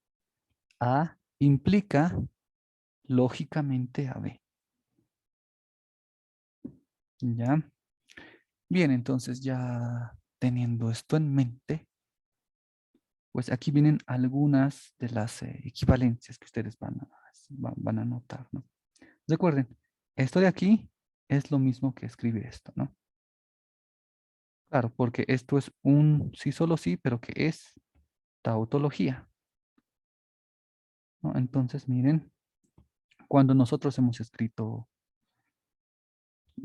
lógicamente a B. ¿Ya? Bien, entonces ya teniendo esto en mente, pues aquí vienen algunas de las equivalencias que ustedes van a notar, ¿no? Recuerden, esto de aquí es lo mismo que escribir esto, ¿no? Claro, porque esto es un sí, solo sí, pero que es tautología, ¿no? Entonces, miren, cuando nosotros hemos escrito,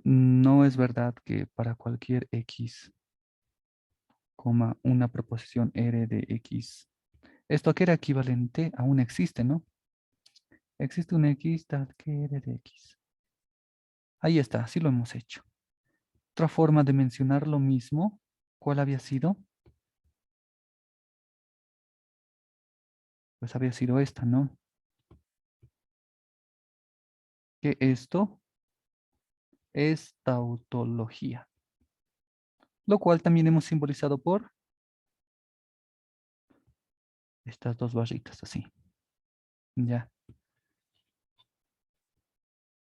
no es verdad que para cualquier X, una proposición R de X, esto que era equivalente aún existe, ¿no? Existe un X that quiere de X. Ahí está, así lo hemos hecho. Otra forma de mencionar lo mismo, ¿cuál había sido? Pues había sido esta, ¿no? Que esto es tautología, lo cual también hemos simbolizado por estas dos barritas, así. Ya,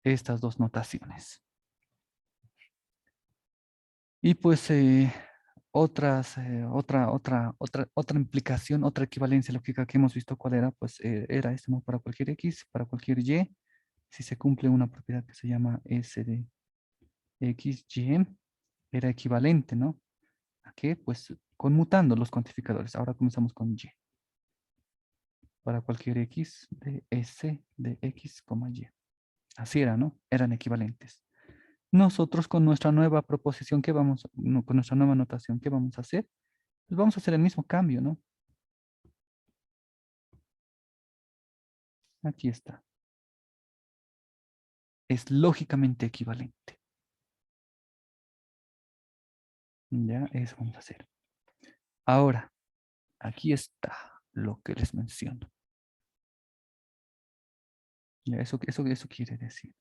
estas dos notaciones. Y pues otra implicación, otra equivalencia lógica que hemos visto cuál era, pues era esto, ¿no? Para cualquier X, para cualquier Y, si se cumple una propiedad que se llama S de X, Y, era equivalente, ¿no? ¿A qué? Pues conmutando los cuantificadores. Ahora comenzamos con Y. Para cualquier X de S de X, Y. Así era, ¿no? Eran equivalentes. Nosotros con nuestra nueva proposición, ¿qué vamos, no, con nuestra nueva notación, ¿qué vamos a hacer? Pues vamos a hacer el mismo cambio, ¿no? Aquí está. Es lógicamente equivalente. Ya, eso vamos a hacer. Ahora, aquí está lo que les menciono. Ya, eso quiere decir.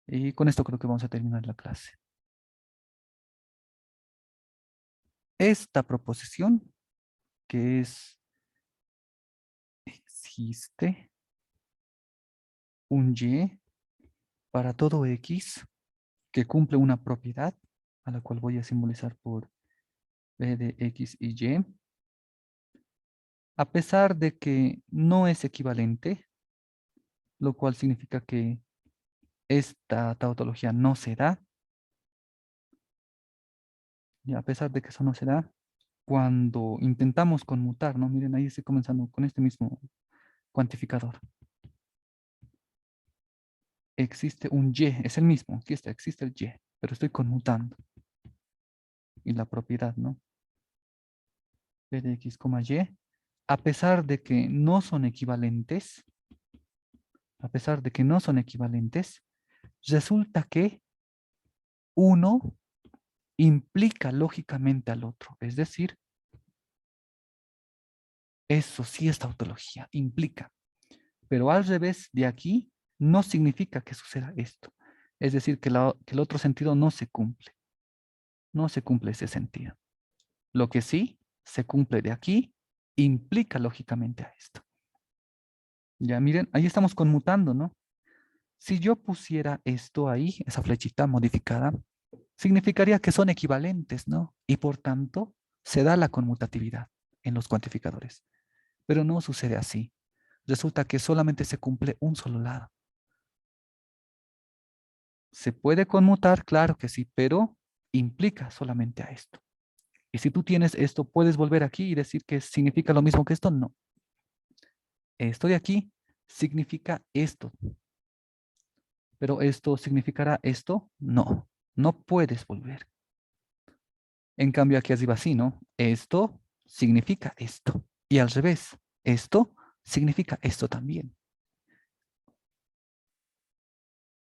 Y con esto creo que vamos a terminar la clase. Esta proposición, que es, existe un Y para todo X que cumple una propiedad, a la cual voy a simbolizar por B de X y Y, a pesar de que no es equivalente, lo cual significa que esta tautología no se da, y a pesar de que eso no se da, cuando intentamos conmutar, ¿no? Miren, ahí estoy comenzando con este mismo cuantificador. Existe un Y, es el mismo, aquí está, existe el Y, pero estoy conmutando. Y la propiedad, ¿no? B de X, Y, a pesar de que no son equivalentes, a pesar de que no son equivalentes, resulta que uno implica lógicamente al otro. Es decir, eso sí es tautología, implica. Pero al revés de aquí, no significa que suceda esto. Es decir, que el otro sentido no se cumple. No se cumple ese sentido. Lo que sí se cumple de aquí implica lógicamente a esto. Ya miren, ahí estamos conmutando, ¿no? Si yo pusiera esto ahí, esa flechita modificada, significaría que son equivalentes, ¿no? Y por tanto, se da la conmutatividad en los cuantificadores. Pero no sucede así. Resulta que solamente se cumple un solo lado. ¿Se puede conmutar? Claro que sí, pero implica solamente a esto. Y si tú tienes esto, ¿puedes volver aquí y decir que significa lo mismo que esto? No. Esto de aquí significa esto. Pero esto significará esto? No. No puedes volver. En cambio, aquí arriba sí, ¿no? Esto significa esto. Y al revés, esto significa esto también.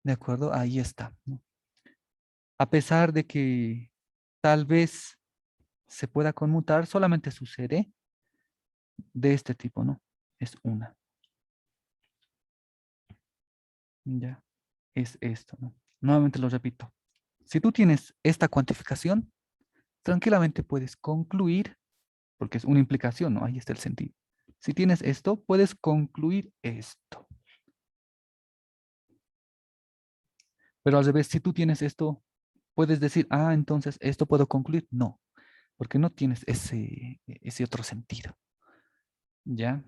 ¿De acuerdo? Ahí está, ¿no? A pesar de que tal vez se pueda conmutar, solamente sucede de este tipo, ¿no? Es una. Ya, es esto, ¿no? Nuevamente lo repito. Si tú tienes esta cuantificación, tranquilamente puedes concluir, porque es una implicación, ¿no? Ahí está el sentido. Si tienes esto, puedes concluir esto. Pero al revés, si tú tienes esto, puedes decir, ah, entonces esto puedo concluir. No, porque no tienes ese otro sentido. ¿Ya?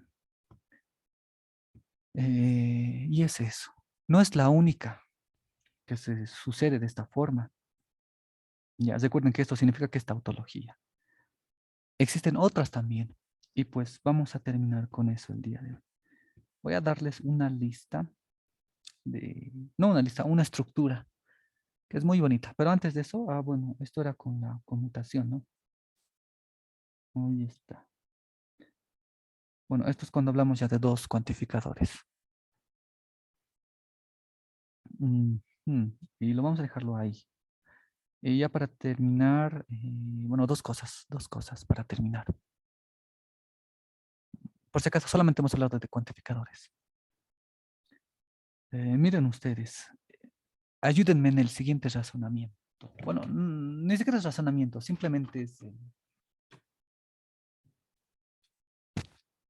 Y es eso. No es la única que se sucede de esta forma. Ya, recuerden que esto significa que es tautología. Existen otras también. Y pues vamos a terminar con eso el día de hoy. Voy a darles una lista no una lista, una estructura, que es muy bonita. Pero antes de eso, bueno, esto era con la conmutación, ¿no? Ahí está. Bueno, esto es cuando hablamos ya de dos cuantificadores. Mm, y lo vamos a dejarlo ahí. Y ya para terminar, bueno, dos cosas para terminar. Por si acaso, solamente hemos hablado de cuantificadores. Miren ustedes, ayúdenme en el siguiente razonamiento. Bueno, ni siquiera es razonamiento, simplemente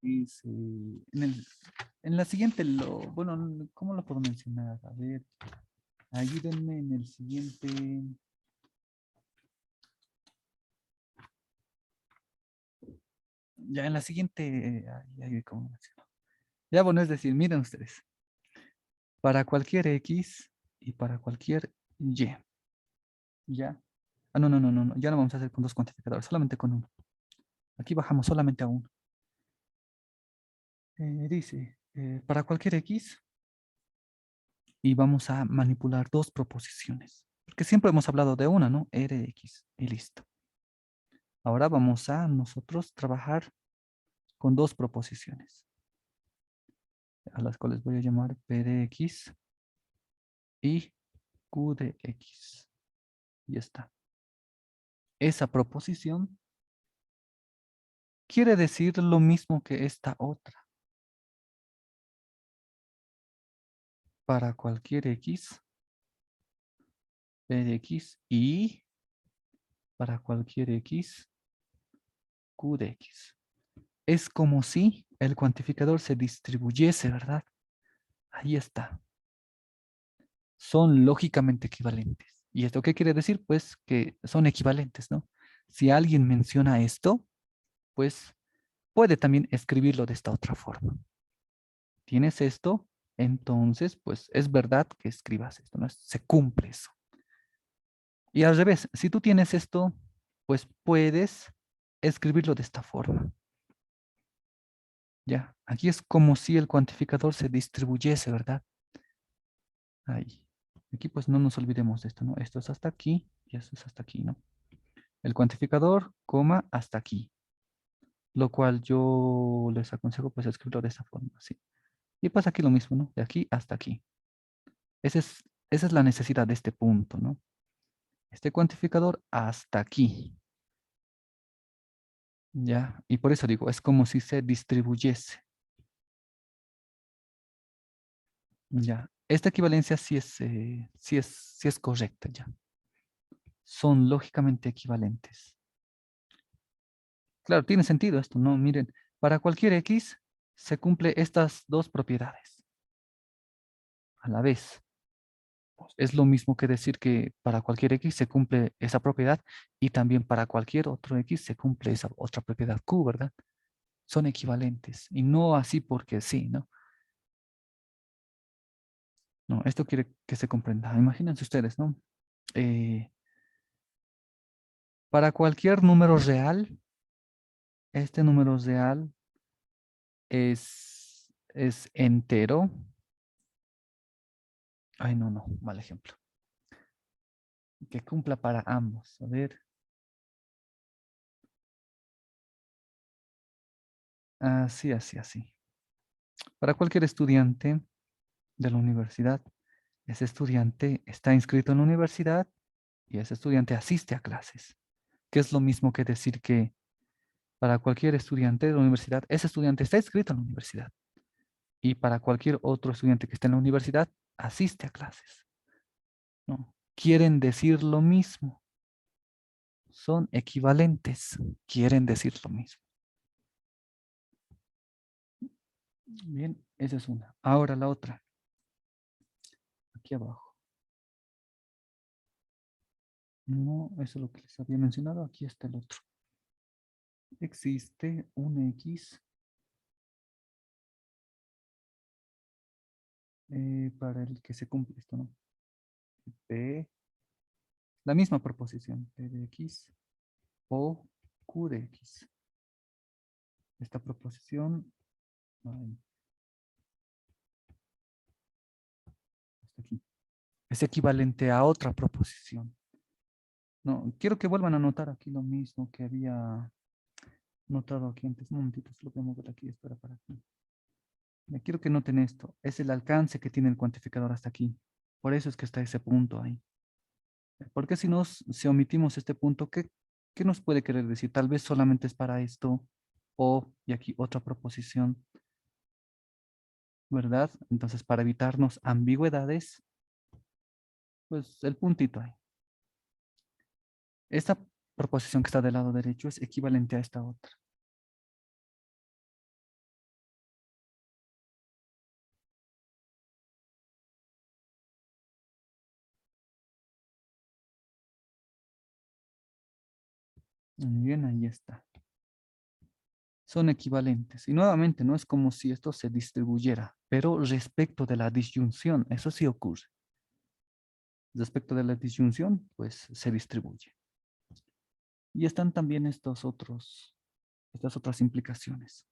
en la siguiente, bueno, ¿cómo lo puedo mencionar? A ver, ayúdenme en el siguiente. Ya en la siguiente, ¿cómo menciono? Ya bueno, es decir, miren ustedes, para cualquier X y para cualquier Y, ¿ya? Ah, no, no, no, no, no, ya no vamos a hacer con dos cuantificadores, solamente con uno. Aquí bajamos solamente a uno. Dice, para cualquier X y vamos a manipular dos proposiciones, porque siempre hemos hablado de una, ¿no? R de X y listo. Ahora vamos a nosotros trabajar con dos proposiciones, a las cuales voy a llamar P de X y Q de X. Y está. Esa proposición quiere decir lo mismo que esta otra. Para cualquier X, P de X y para cualquier X, Q de X. Es como si el cuantificador se distribuyese, ¿verdad? Ahí está. Son lógicamente equivalentes. ¿Y esto qué quiere decir? Pues que son equivalentes, ¿no? Si alguien menciona esto, pues puede también escribirlo de esta otra forma. ¿Tienes esto? Entonces, pues es verdad que escribas esto, ¿no? Se cumple eso. Y al revés, si tú tienes esto, pues puedes escribirlo de esta forma. Ya, aquí es como si el cuantificador se distribuyese, ¿verdad? Ahí. Aquí pues no nos olvidemos de esto, ¿no? Esto es hasta aquí y esto es hasta aquí, ¿no? El cuantificador, coma, hasta aquí. Lo cual yo les aconsejo pues escribirlo de esta forma, ¿sí? Y pues aquí lo mismo, ¿no? De aquí hasta aquí. Esa es la necesidad de este punto, ¿no? Este cuantificador hasta aquí. ¿Ya? Y por eso digo, es como si se distribuyese. ¿Ya? Esta equivalencia sí es correcta, ¿ya? Son lógicamente equivalentes. Claro, tiene sentido esto, ¿no? Miren, para cualquier X se cumple estas dos propiedades a la vez. Pues, es lo mismo que decir que para cualquier X se cumple esa propiedad y también para cualquier otro X se cumple esa otra propiedad Q, ¿verdad? Son equivalentes y no así porque sí, ¿no? No, esto quiere que se comprenda. Imagínense ustedes, ¿no? Eh, para cualquier número real, este número real es entero. Ay, no, no, mal ejemplo. Que cumpla para ambos. A ver. Así, así, así. Para cualquier estudiante de la universidad, ese estudiante está inscrito en la universidad y ese estudiante asiste a clases, que es lo mismo que decir que para cualquier estudiante de la universidad, ese estudiante está inscrito en la universidad y para cualquier otro estudiante que esté en la universidad, asiste a clases. ¿No? Quieren decir lo mismo, son equivalentes, quieren decir lo mismo. Bien, esa es una. Ahora la otra, aquí abajo. No, eso es lo que les había mencionado. Aquí está el otro. Existe un X para el que se cumple esto, ¿no? P, la misma proposición, P de X o Q de X. Esta proposición, ay, hasta aquí, es equivalente a otra proposición. No, quiero que vuelvan a anotar aquí lo mismo que había. notado aquí antes. Un momentito, solo voy a mover aquí, espera para aquí. Ya quiero que noten esto. Es el alcance que tiene el cuantificador hasta aquí. Por eso es que está ese punto ahí. Porque si omitimos este punto, ¿qué nos puede querer decir? Tal vez solamente es para esto, o, y aquí otra proposición, ¿verdad? Entonces, para evitarnos ambigüedades, pues el puntito ahí. Esta proposición que está del lado derecho es equivalente a esta otra. Muy bien, ahí está. Son equivalentes. Y nuevamente, no es como si esto se distribuyera, pero respecto de la disyunción, eso sí ocurre. Respecto de la disyunción, pues se distribuye. Y están también estas otras implicaciones.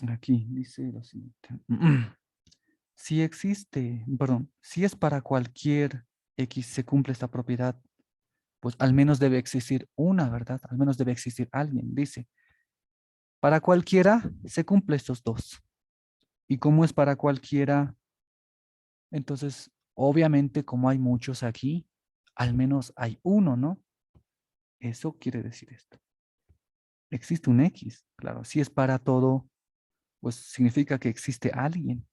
Aquí dice lo siguiente. Si existe, perdón, si es para cualquier X se cumple esta propiedad, pues al menos debe existir una, ¿verdad? Al menos debe existir alguien, dice. Para cualquiera se cumple estos dos. Y como es para cualquiera, entonces, obviamente, como hay muchos aquí, al menos hay uno, ¿no? Eso quiere decir esto. Existe un X, claro. Si es para todo, pues significa que existe alguien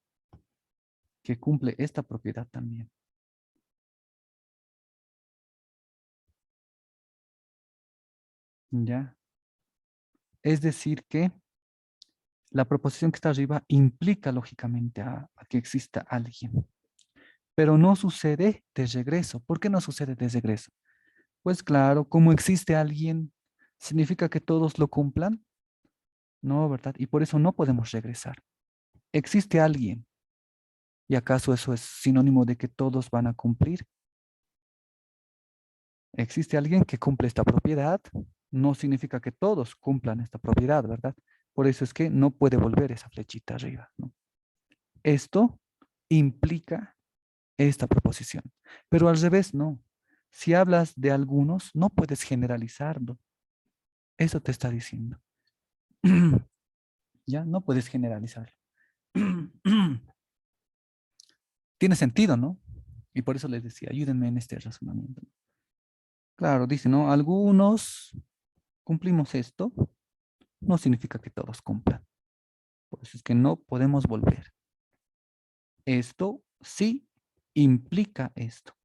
que cumple esta propiedad también. ¿Ya? Es decir que la proposición que está arriba implica lógicamente a que exista alguien, pero no sucede de regreso. ¿Por qué no sucede de regreso? Pues claro, como existe alguien, ¿significa que todos lo cumplan? No, ¿verdad? Y por eso no podemos regresar. Existe alguien. ¿Y acaso eso es sinónimo de que todos van a cumplir? Existe alguien que cumple esta propiedad, no significa que todos cumplan esta propiedad, ¿verdad? Por eso es que no puede volver esa flechita arriba, ¿no? Esto implica esta proposición, pero al revés no. Si hablas de algunos, no puedes generalizarlo. Eso te está diciendo. Ya no puedes generalizarlo. Tiene sentido, ¿no? Y por eso les decía, ayúdenme en este razonamiento. Claro, dice, ¿no? Algunos cumplimos esto, no significa que todos cumplan. Por eso es que no podemos volver. Esto sí implica esto.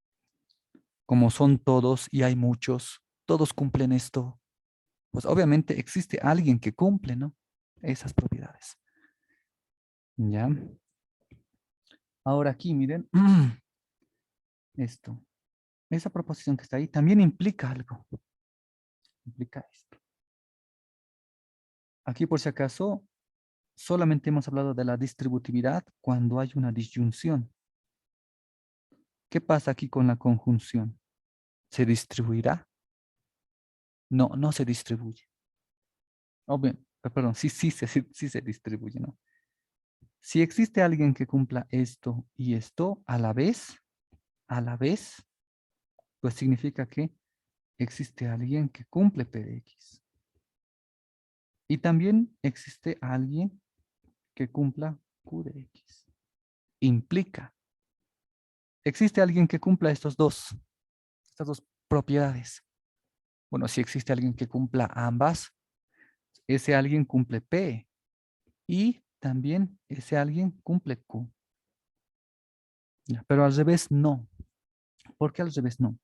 Como son todos y hay muchos, todos cumplen esto, pues obviamente existe alguien que cumple, ¿no? Esas propiedades. ¿Ya? Ahora aquí, miren, esto. Esa proposición que está ahí también implica algo. Implica esto. Aquí, por si acaso, solamente hemos hablado de la distributividad cuando hay una disyunción. ¿Qué pasa aquí con la conjunción? ¿Se distribuirá? No, no se distribuye. Obvio, perdón, sí se distribuye, ¿no? Si existe alguien que cumpla esto y esto a la vez, pues significa que existe alguien que cumple P de X. Y también existe alguien que cumpla Q de X. Implica. Existe alguien que cumpla estas dos propiedades. Bueno, si existe alguien que cumpla ambas, ese alguien cumple P y también ese alguien cumple Q. Pero al revés no. ¿Por qué al revés no?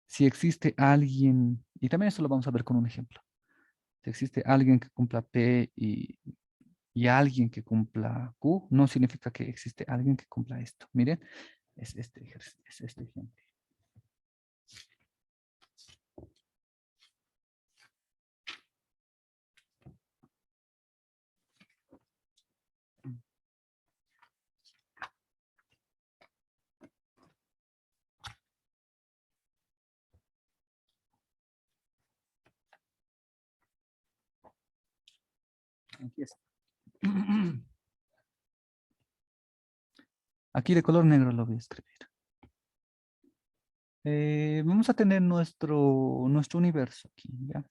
Si existe alguien, y también eso lo vamos a ver con un ejemplo. Si existe alguien que cumpla P y alguien que cumpla Q, no significa que existe alguien que cumpla esto. Miren, es este ejemplo. Aquí está. Aquí de color negro lo voy a escribir. Vamos a tener nuestro universo aquí, ¿ya?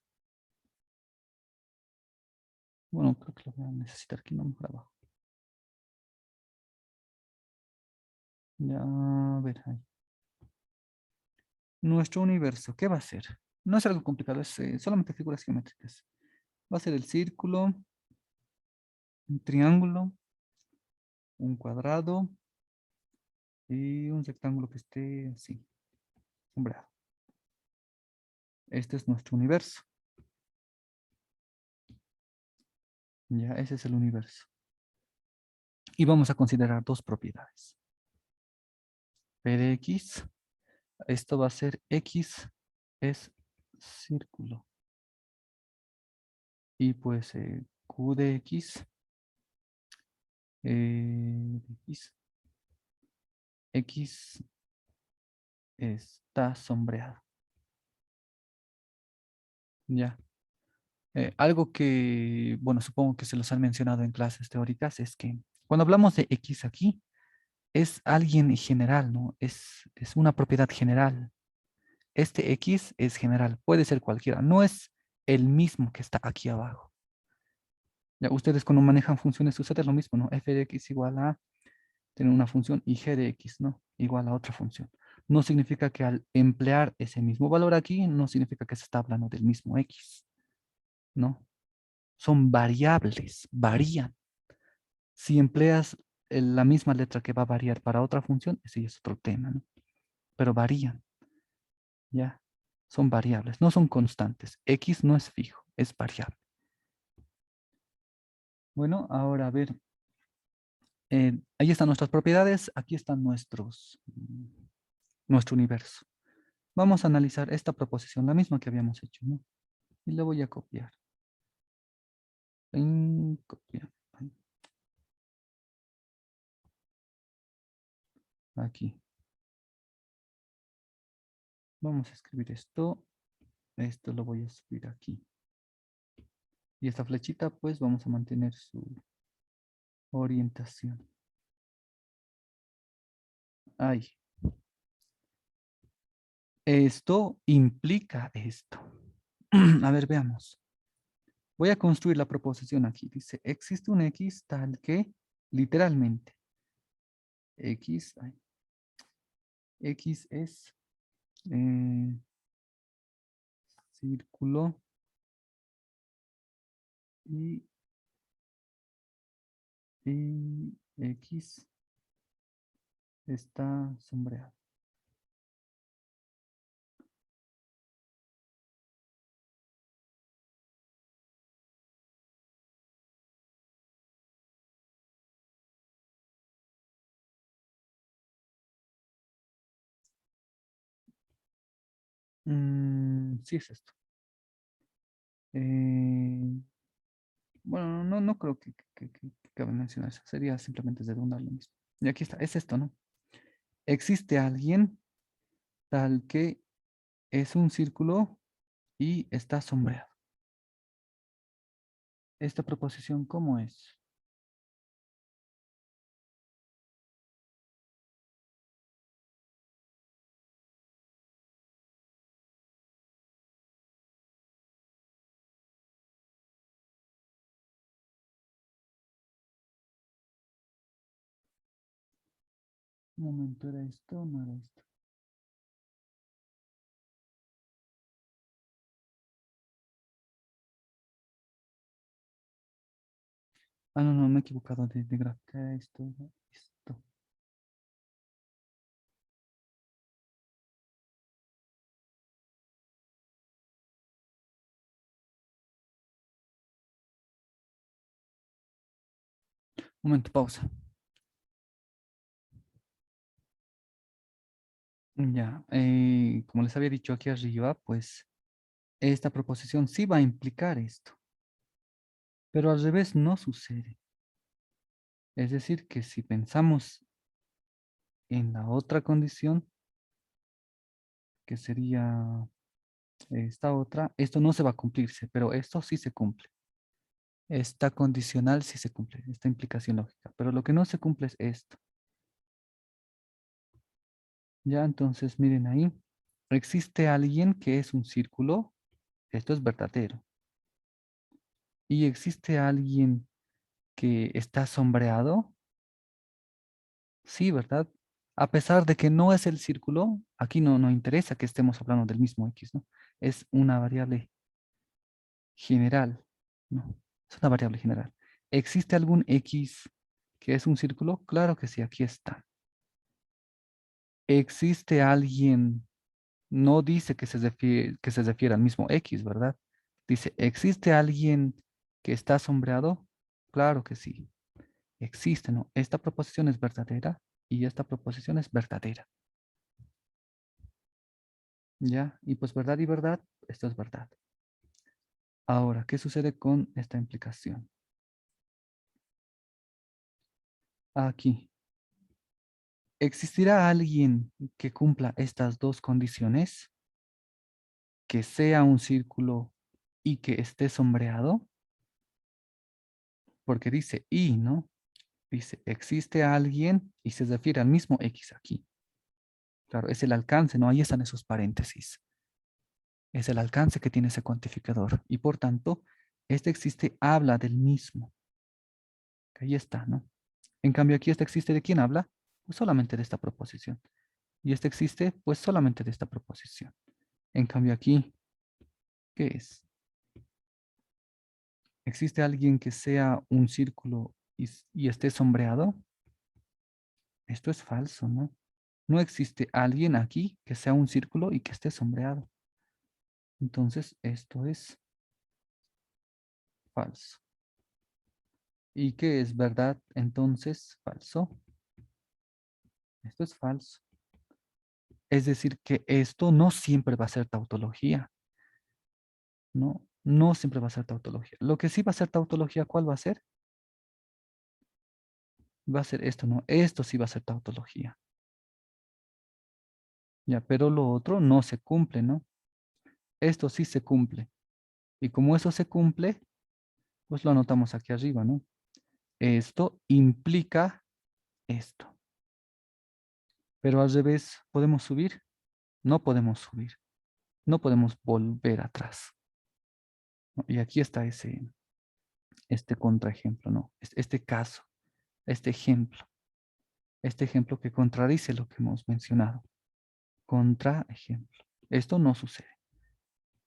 Bueno, creo que lo voy a necesitar aquí, no mejor abajo. Ya, a ver, ahí. Nuestro universo, ¿qué va a ser? No es algo complicado, es solamente figuras geométricas. Va a ser el círculo, un triángulo, un cuadrado y un rectángulo que esté así, sombreado. Este es nuestro universo. Ya, ese es el universo. Y vamos a considerar dos propiedades. P de X, esto va a ser X es círculo. Y pues Q de X, X, X está sombreado. Ya. Algo que, bueno, supongo que se los han mencionado en clases teóricas es que cuando hablamos de X aquí, es alguien general, ¿no? Es una propiedad general. Este X es general, puede ser cualquiera, no es el mismo que está aquí abajo. Ya ustedes cuando manejan funciones sucede lo mismo, ¿no? F de X igual a tener una función y G de X, ¿no? Igual a otra función. No significa que al emplear ese mismo valor aquí, no significa que se está hablando del mismo X, ¿no? Son variables, varían. Si empleas la misma letra que va a variar para otra función, ese ya es otro tema, ¿no? Pero varían, ¿ya? Son variables, no son constantes. X no es fijo, es variable. Bueno, ahora a ver, ahí están nuestras propiedades, aquí están nuestro universo. Vamos a analizar esta proposición, la misma que habíamos hecho, ¿no? Y la voy a copiar. Copiar. Aquí. Vamos a escribir esto. Esto lo voy a subir aquí. Y esta flechita, pues vamos a mantener su orientación. Ahí. Esto implica esto. A ver, veamos. Voy a construir la proposición aquí. Dice, existe un X tal que, literalmente, X, X es eh, círculo y, y X está sombreado. Sí es esto. Eh, bueno, no creo que cabe mencionar eso. Sería simplemente redundar lo mismo. Y aquí está, es esto, ¿no? Existe alguien tal que es un círculo y está sombreado. Esta proposición, ¿cómo es? Un momento, ¿era esto o no era esto? Ah, no, me he equivocado de gráfica. Esto. Un momento, pausa. Ya, como les había dicho aquí arriba, pues esta proposición sí va a implicar esto, pero al revés no sucede. Es decir, que si pensamos en la otra condición, que sería esta otra, esto no se va a cumplirse, pero esto sí se cumple. Esta condicional sí se cumple, esta implicación lógica, pero lo que no se cumple es esto. Ya, entonces miren ahí. Existe alguien que es un círculo, esto es verdadero. Y existe alguien que está sombreado, sí, ¿verdad? A pesar de que no es el círculo, aquí no interesa que estemos hablando del mismo X, ¿no? Es una variable general, ¿no? Es una variable general. ¿Existe algún X que es un círculo? Claro que sí, aquí está. ¿Existe alguien? No dice que se refiere al mismo X, ¿verdad? Dice, ¿existe alguien que está sombreado? Claro que sí, existe, ¿no? Esta proposición es verdadera y esta proposición es verdadera, ¿ya? Y pues verdad y verdad, esto es verdad. Ahora, ¿qué sucede con esta implicación? Aquí, ¿existirá alguien que cumpla estas dos condiciones? Que sea un círculo y que esté sombreado, porque dice y, ¿no? Dice, existe alguien y se refiere al mismo X aquí. Claro, es el alcance, ¿no? Ahí están esos paréntesis. Es el alcance que tiene ese cuantificador. Y por tanto, este existe habla del mismo. Ahí está, ¿no? En cambio, aquí este existe de quién habla? Pues solamente de esta proposición. Y este existe, pues solamente de esta proposición. En cambio, aquí, ¿qué es? ¿Existe alguien que sea un círculo y esté sombreado? Esto es falso, ¿no? No existe alguien aquí que sea un círculo y que esté sombreado. Entonces, esto es falso. ¿Y qué es verdad? Entonces, falso. Esto es falso. Es decir, que esto no siempre va a ser tautología. No, no siempre va a ser tautología. Lo que sí va a ser tautología, ¿cuál va a ser? Va a ser esto, ¿no? Esto sí va a ser tautología. Ya, pero lo otro no se cumple, ¿no? Esto sí se cumple. Y como eso se cumple, pues lo anotamos aquí arriba, ¿no? Esto implica esto. Pero al revés, ¿podemos subir? No podemos subir. No podemos volver atrás, ¿no? Y aquí está este contraejemplo, ¿no? Este caso, este ejemplo. Este ejemplo que contradice lo que hemos mencionado. Contraejemplo. Esto no sucede.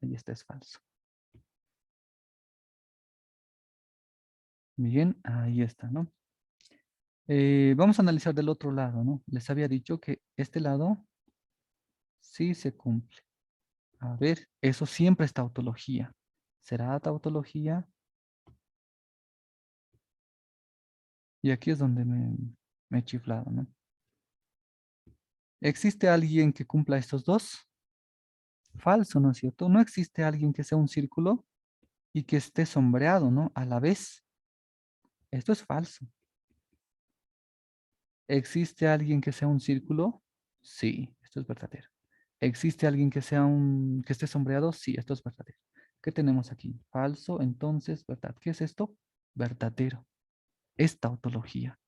Ahí está, es falso. Bien, ahí está, ¿no? Vamos a analizar del otro lado, ¿no? Les había dicho que este lado sí se cumple. A ver, eso siempre es tautología. ¿Será tautología? Y aquí es donde me he chiflado, ¿no? ¿Existe alguien que cumpla estos dos? Falso, ¿no es cierto? No existe alguien que sea un círculo y que esté sombreado, ¿no? A la vez. Esto es falso. ¿Existe alguien que sea un círculo? Sí, esto es verdadero. ¿Existe alguien que sea que esté sombreado? Sí, esto es verdadero. ¿Qué tenemos aquí? Falso, entonces, ¿verdad? ¿Qué es esto? Verdadero. Es tautología,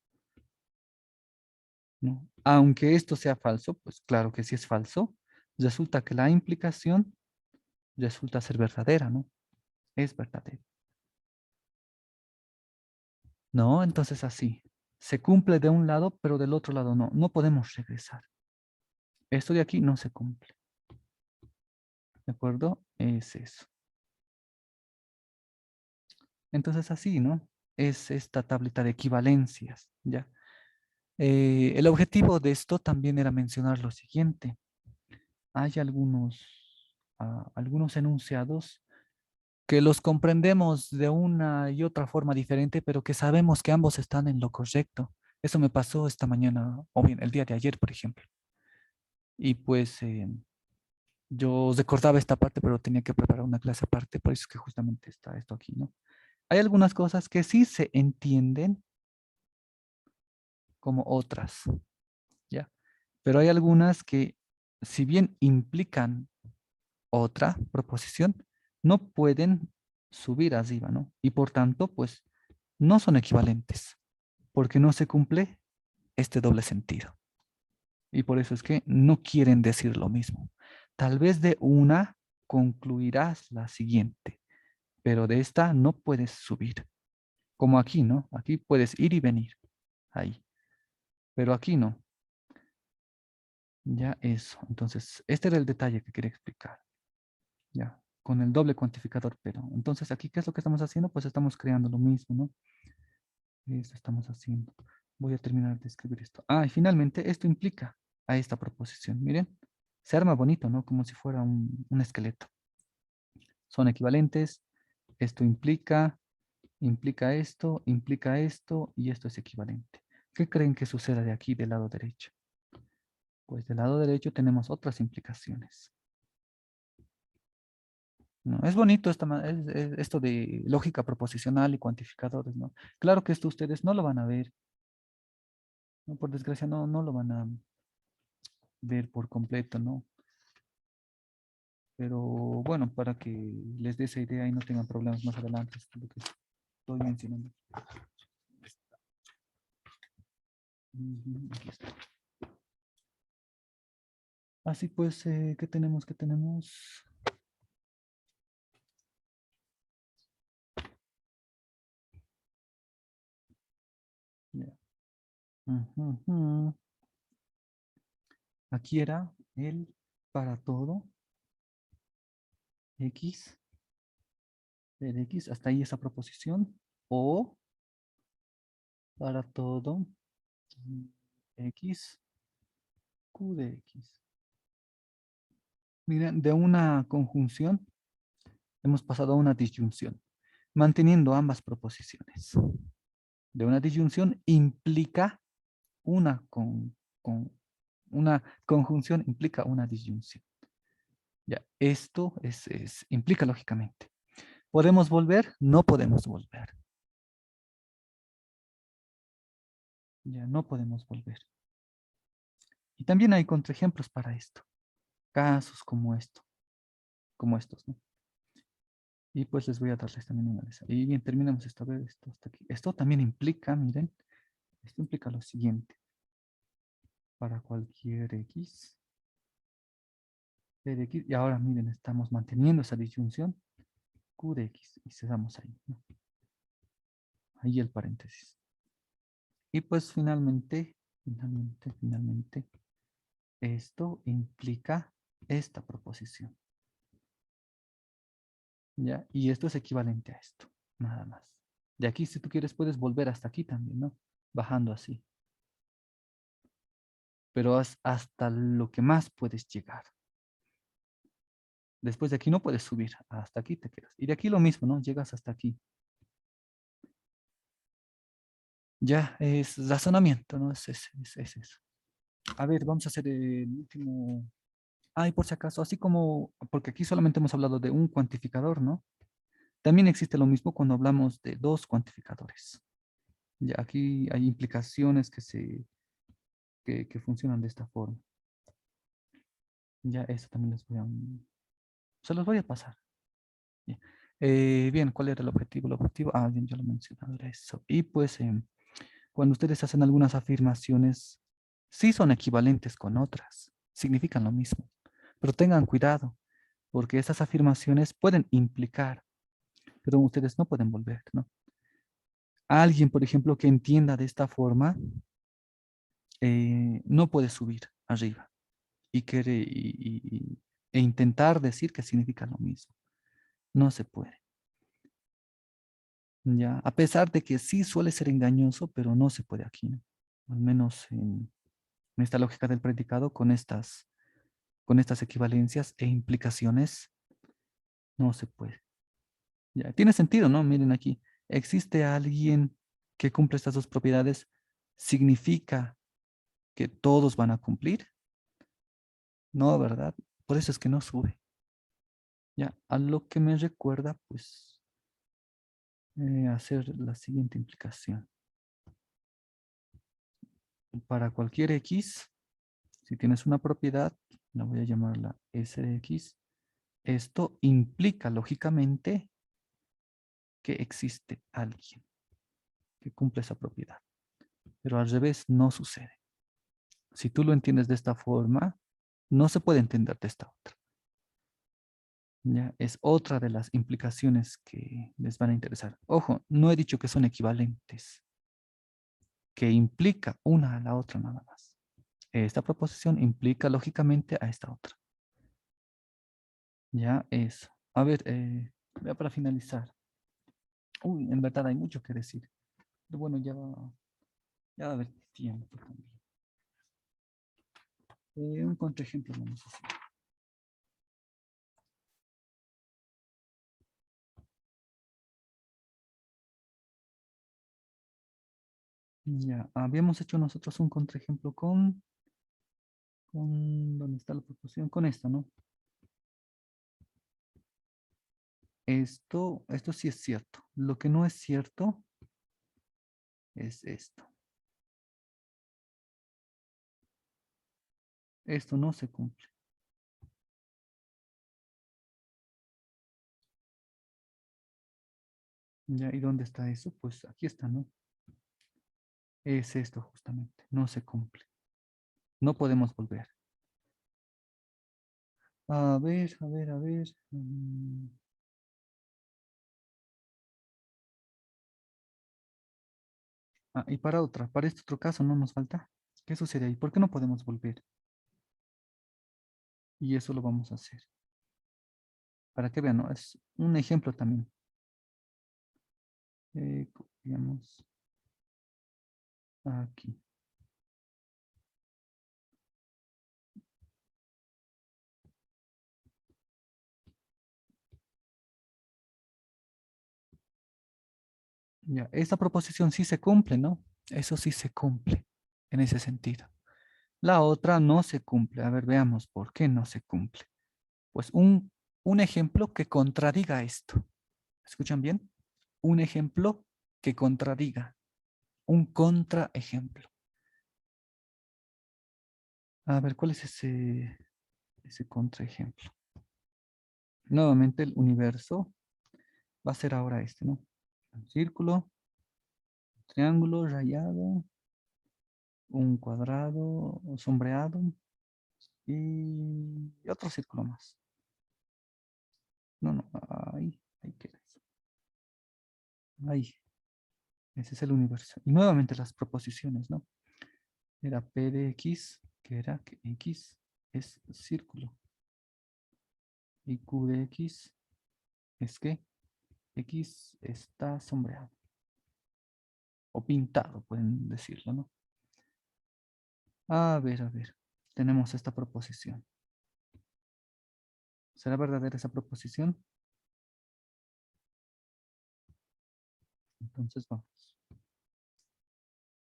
¿no? Aunque esto sea falso, pues claro que sí es falso, resulta que la implicación resulta ser verdadera, ¿no? Es verdadero. No, entonces así. Se cumple de un lado, pero del otro lado no. No podemos regresar. Esto de aquí no se cumple. ¿De acuerdo? Es eso. Entonces así, ¿no? Es esta tablita de equivalencias, ¿ya? El objetivo de esto también era mencionar lo siguiente. Hay algunos enunciados que los comprendemos de una y otra forma diferente, pero que sabemos que ambos están en lo correcto. Eso me pasó esta mañana, o bien el día de ayer, por ejemplo. Y pues yo recordaba esta parte, pero tenía que preparar una clase aparte, por eso es que justamente está esto aquí, ¿no? Hay algunas cosas que sí se entienden como otras, ¿ya? Pero hay algunas que, si bien implican otra proposición, no pueden subir arriba, ¿no? Y por tanto, pues, no son equivalentes, porque no se cumple este doble sentido. Y por eso es que no quieren decir lo mismo. Tal vez de una concluirás la siguiente, pero de esta no puedes subir. Como aquí, ¿no? Aquí puedes ir y venir. Ahí. Pero aquí no. Ya eso. Entonces, este era el detalle que quería explicar. Ya. Con el doble cuantificador, pero. Entonces, aquí, ¿qué es lo que estamos haciendo? Pues estamos creando lo mismo, ¿no? Eso estamos haciendo. Voy a terminar de escribir esto. Ah, y finalmente, esto implica a esta proposición. Miren, se arma bonito, ¿no? Como si fuera un esqueleto. Son equivalentes. Esto implica esto, y esto es equivalente. ¿Qué creen que suceda de aquí del lado derecho? Pues del lado derecho tenemos otras implicaciones. ¿No? Es bonito esto de lógica proposicional y cuantificadores, ¿no? Claro que esto ustedes no lo van a ver, ¿no? Por desgracia no lo van a ver por completo, ¿no? Pero bueno, para que les dé esa idea y no tengan problemas más adelante, es lo que estoy mencionando. Ujú, aquí está. Así pues, ¿qué tenemos? ¿Qué tenemos? Ya. Ujú, ujú. Aquí era el para todo x, de x, hasta ahí esa proposición, o para todo x, q de x. Miren, de una conjunción hemos pasado a una disyunción, manteniendo ambas proposiciones. De una disyunción implica con una conjunción implica una disyunción. Ya, esto implica lógicamente. ¿Podemos volver? No podemos volver. Ya, no podemos volver. Y también hay contraejemplos para esto. Casos como estos, ¿no? Y pues les voy a darles también una de esas. Y bien, terminamos esto. A ver, esto hasta aquí. Esto también implica, miren, esto implica lo siguiente. Para cualquier x, p de x, y ahora miren, estamos manteniendo esa disyunción, q de x, y cerramos ahí, ¿no? Ahí el paréntesis. Y pues finalmente, esto implica esta proposición. ¿Ya? Y esto es equivalente a esto, nada más. De aquí, si tú quieres, puedes volver hasta aquí también, ¿no? Bajando así. Pero hasta lo que más puedes llegar. Después de aquí no puedes subir, hasta aquí te quedas. Y de aquí lo mismo, ¿no? Llegas hasta aquí. Ya, es razonamiento, ¿no? Es eso. A ver, vamos a hacer el último. Ah, y por si acaso, así como, porque aquí solamente hemos hablado de un cuantificador, ¿no? También existe lo mismo cuando hablamos de dos cuantificadores. Ya aquí hay implicaciones que funcionan de esta forma. Ya eso también se los voy a pasar. Bien. Bien, ¿cuál era el objetivo? El objetivo, bien, yo lo mencionaba, era eso. Y pues, cuando ustedes hacen algunas afirmaciones, sí son equivalentes con otras, significan lo mismo. Pero tengan cuidado, porque esas afirmaciones pueden implicar, pero ustedes no pueden volver, ¿no? Alguien, por ejemplo, que entienda de esta forma, no puede subir arriba y e intentar decir que significa lo mismo. No se puede. Ya, a pesar de que sí suele ser engañoso, pero no se puede aquí, ¿no? Al menos en esta lógica del predicado, con estas equivalencias e implicaciones, no se puede. Ya, tiene sentido, ¿no? Miren aquí, existe alguien que cumple estas dos propiedades, significa que todos van a cumplir. No, ¿verdad? Por eso es que no sube. Ya, a lo que me recuerda, pues, hacer la siguiente implicación. Para cualquier x, si tienes una propiedad, la voy a llamar la S de x, esto implica lógicamente que existe alguien que cumple esa propiedad. Pero al revés no sucede. Si tú lo entiendes de esta forma, no se puede entender de esta otra. Ya es otra de las implicaciones que les van a interesar. Ojo, no he dicho que son equivalentes, que implica una a la otra nada más. Esta proposición implica lógicamente a esta otra. Ya eso. A ver, ya para finalizar. Uy, en verdad hay mucho que decir. Pero bueno, ya va a haber tiempo también. Un contraejemplo vamos a hacer. Ya, habíamos hecho nosotros un contraejemplo ¿dónde está la proposición? Con esta, ¿no? Esto sí es cierto. Lo que no es cierto es esto. Esto no se cumple. Ya, ¿y dónde está eso? Pues aquí está, ¿no? Es esto justamente. No se cumple. No podemos volver. A ver, a ver, a ver. Y para este otro caso no nos falta. ¿Qué sucede ahí? ¿Por qué no podemos volver? Y eso lo vamos a hacer. Para que vean, ¿no? Es un ejemplo también. Copiamos aquí. Ya, esta proposición sí se cumple, ¿no? Eso sí se cumple en ese sentido. La otra no se cumple. A ver, veamos por qué no se cumple. Pues un ejemplo que contradiga esto. ¿Escuchan bien? Un ejemplo que contradiga. Un contraejemplo. A ver, ¿cuál es ese contraejemplo? Nuevamente el universo va a ser ahora este, ¿no? Un círculo, triángulo rayado, un cuadrado sombreado y otro círculo más. No, no, ahí queda eso. Ahí, ese es el universo. Y nuevamente las proposiciones, ¿no? Era P de X, que era que X es círculo. Y Q de X es que X está sombreado. O pintado, pueden decirlo, ¿no? A ver, a ver. Tenemos esta proposición. ¿Será verdadera esa proposición? Entonces vamos.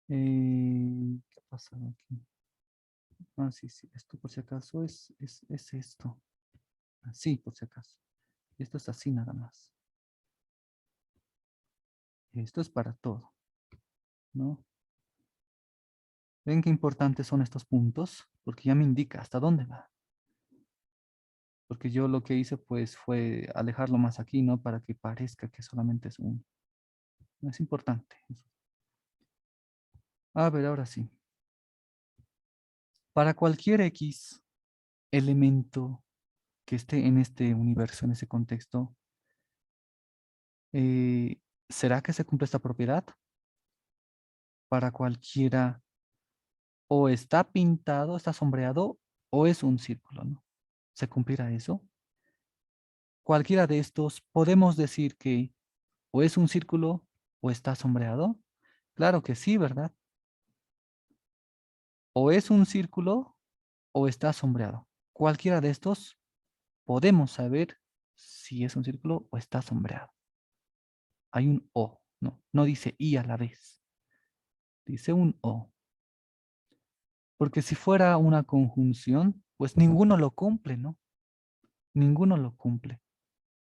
¿Qué ha pasado aquí? Sí, sí. Esto por si acaso es esto. Así, por si acaso. Y esto es así nada más. Esto es para todo, ¿no? ¿Ven qué importantes son estos puntos? Porque ya me indica hasta dónde va. Porque yo lo que hice pues fue alejarlo más aquí, ¿no? Para que parezca que solamente es uno. Es importante. A ver, ahora sí. Para cualquier X elemento que esté en este universo, en ese contexto, eh, ¿será que se cumple esta propiedad? Para cualquiera, o está pintado, está sombreado, o es un círculo, ¿no? ¿Se cumplirá eso? Cualquiera de estos, podemos decir que o es un círculo o está sombreado. Claro que sí, ¿verdad? O es un círculo o está sombreado. Cualquiera de estos podemos saber si es un círculo o está sombreado. Hay un o, no, no dice y a la vez, dice un o. Porque si fuera una conjunción, pues ninguno lo cumple, ¿no? Ninguno lo cumple.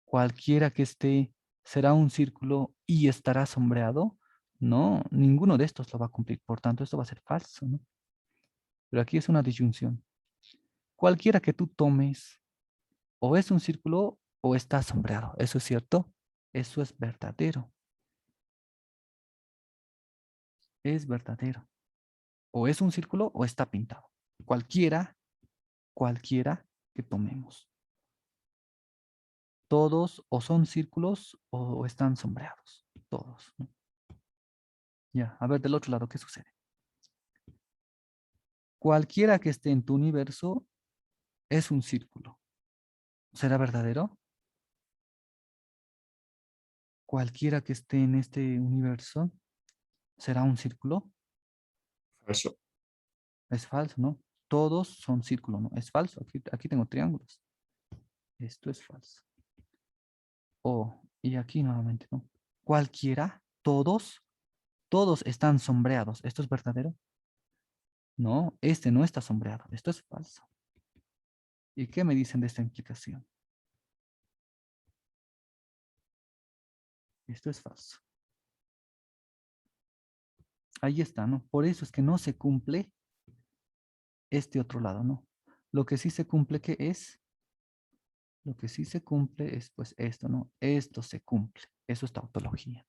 Cualquiera que esté será un círculo y estará sombreado. No, ninguno de estos lo va a cumplir. Por tanto, esto va a ser falso, ¿no? Pero aquí es una disyunción. Cualquiera que tú tomes, o es un círculo o está sombreado. ¿Eso es cierto? Eso es verdadero. Es verdadero. O es un círculo o está pintado. Cualquiera que tomemos. Todos o son círculos o están sombreados. Todos, ¿no? Ya, a ver, del otro lado, ¿qué sucede? Cualquiera que esté en tu universo es un círculo. ¿Será verdadero? Cualquiera que esté en este universo será un círculo. Falso. Es falso, ¿no? Todos son círculos, ¿no? Es falso. Aquí tengo triángulos. Esto es falso. Oh, y aquí nuevamente, ¿no? Cualquiera, todos están sombreados. ¿Esto es verdadero? No, este no está sombreado. Esto es falso. ¿Y qué me dicen de esta implicación? Esto es falso. Ahí está, ¿no? Por eso es que no se cumple este otro lado, ¿no? Lo que sí se cumple, ¿qué es? Lo que sí se cumple es pues esto, ¿no? Esto se cumple. Eso es tautología.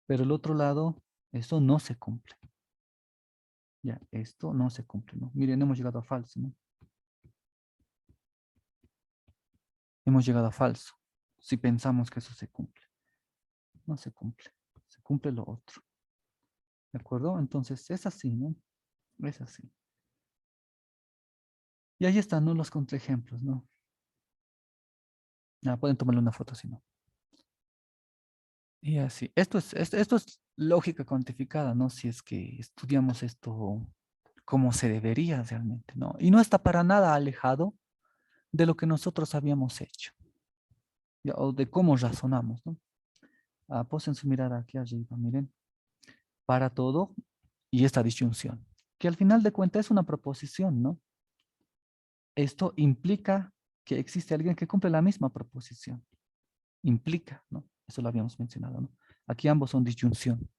Pero el otro lado, eso no se cumple. Ya, esto no se cumple, ¿no? Miren, hemos llegado a falso, ¿no? Hemos llegado a falso. Si pensamos que eso se cumple. No se cumple. Se cumple lo otro. ¿De acuerdo? Entonces es así, ¿no? Es así. Y ahí están, ¿no? Los contraejemplos, ¿no? Ah, pueden tomarle una foto si no. Y así. Esto es lógica cuantificada, ¿no? Si es que estudiamos esto como se debería realmente, ¿no? Y no está para nada alejado de lo que nosotros habíamos hecho, ¿ya? O de cómo razonamos, ¿no? Ah, posen su mirada aquí arriba, miren. Para todo y esta disyunción, que al final de cuentas es una proposición, ¿no? Esto implica que existe alguien que cumple la misma proposición. Implica, ¿no? Eso lo habíamos mencionado, ¿no? Aquí ambos son disyunción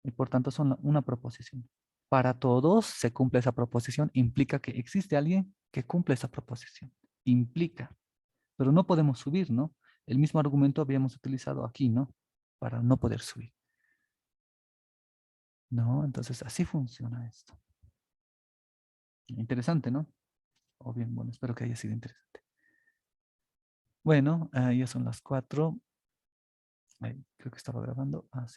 y por tanto son una proposición. Para todos se cumple esa proposición, implica que existe alguien que cumple esa proposición. Implica, pero no podemos subir, ¿no? El mismo argumento habíamos utilizado aquí, ¿no? Para no poder subir. No, entonces así funciona esto. Interesante, ¿no? O bien, bueno, espero que haya sido interesante. Bueno, ya son las 4. Creo que estaba grabando. Ah, sí.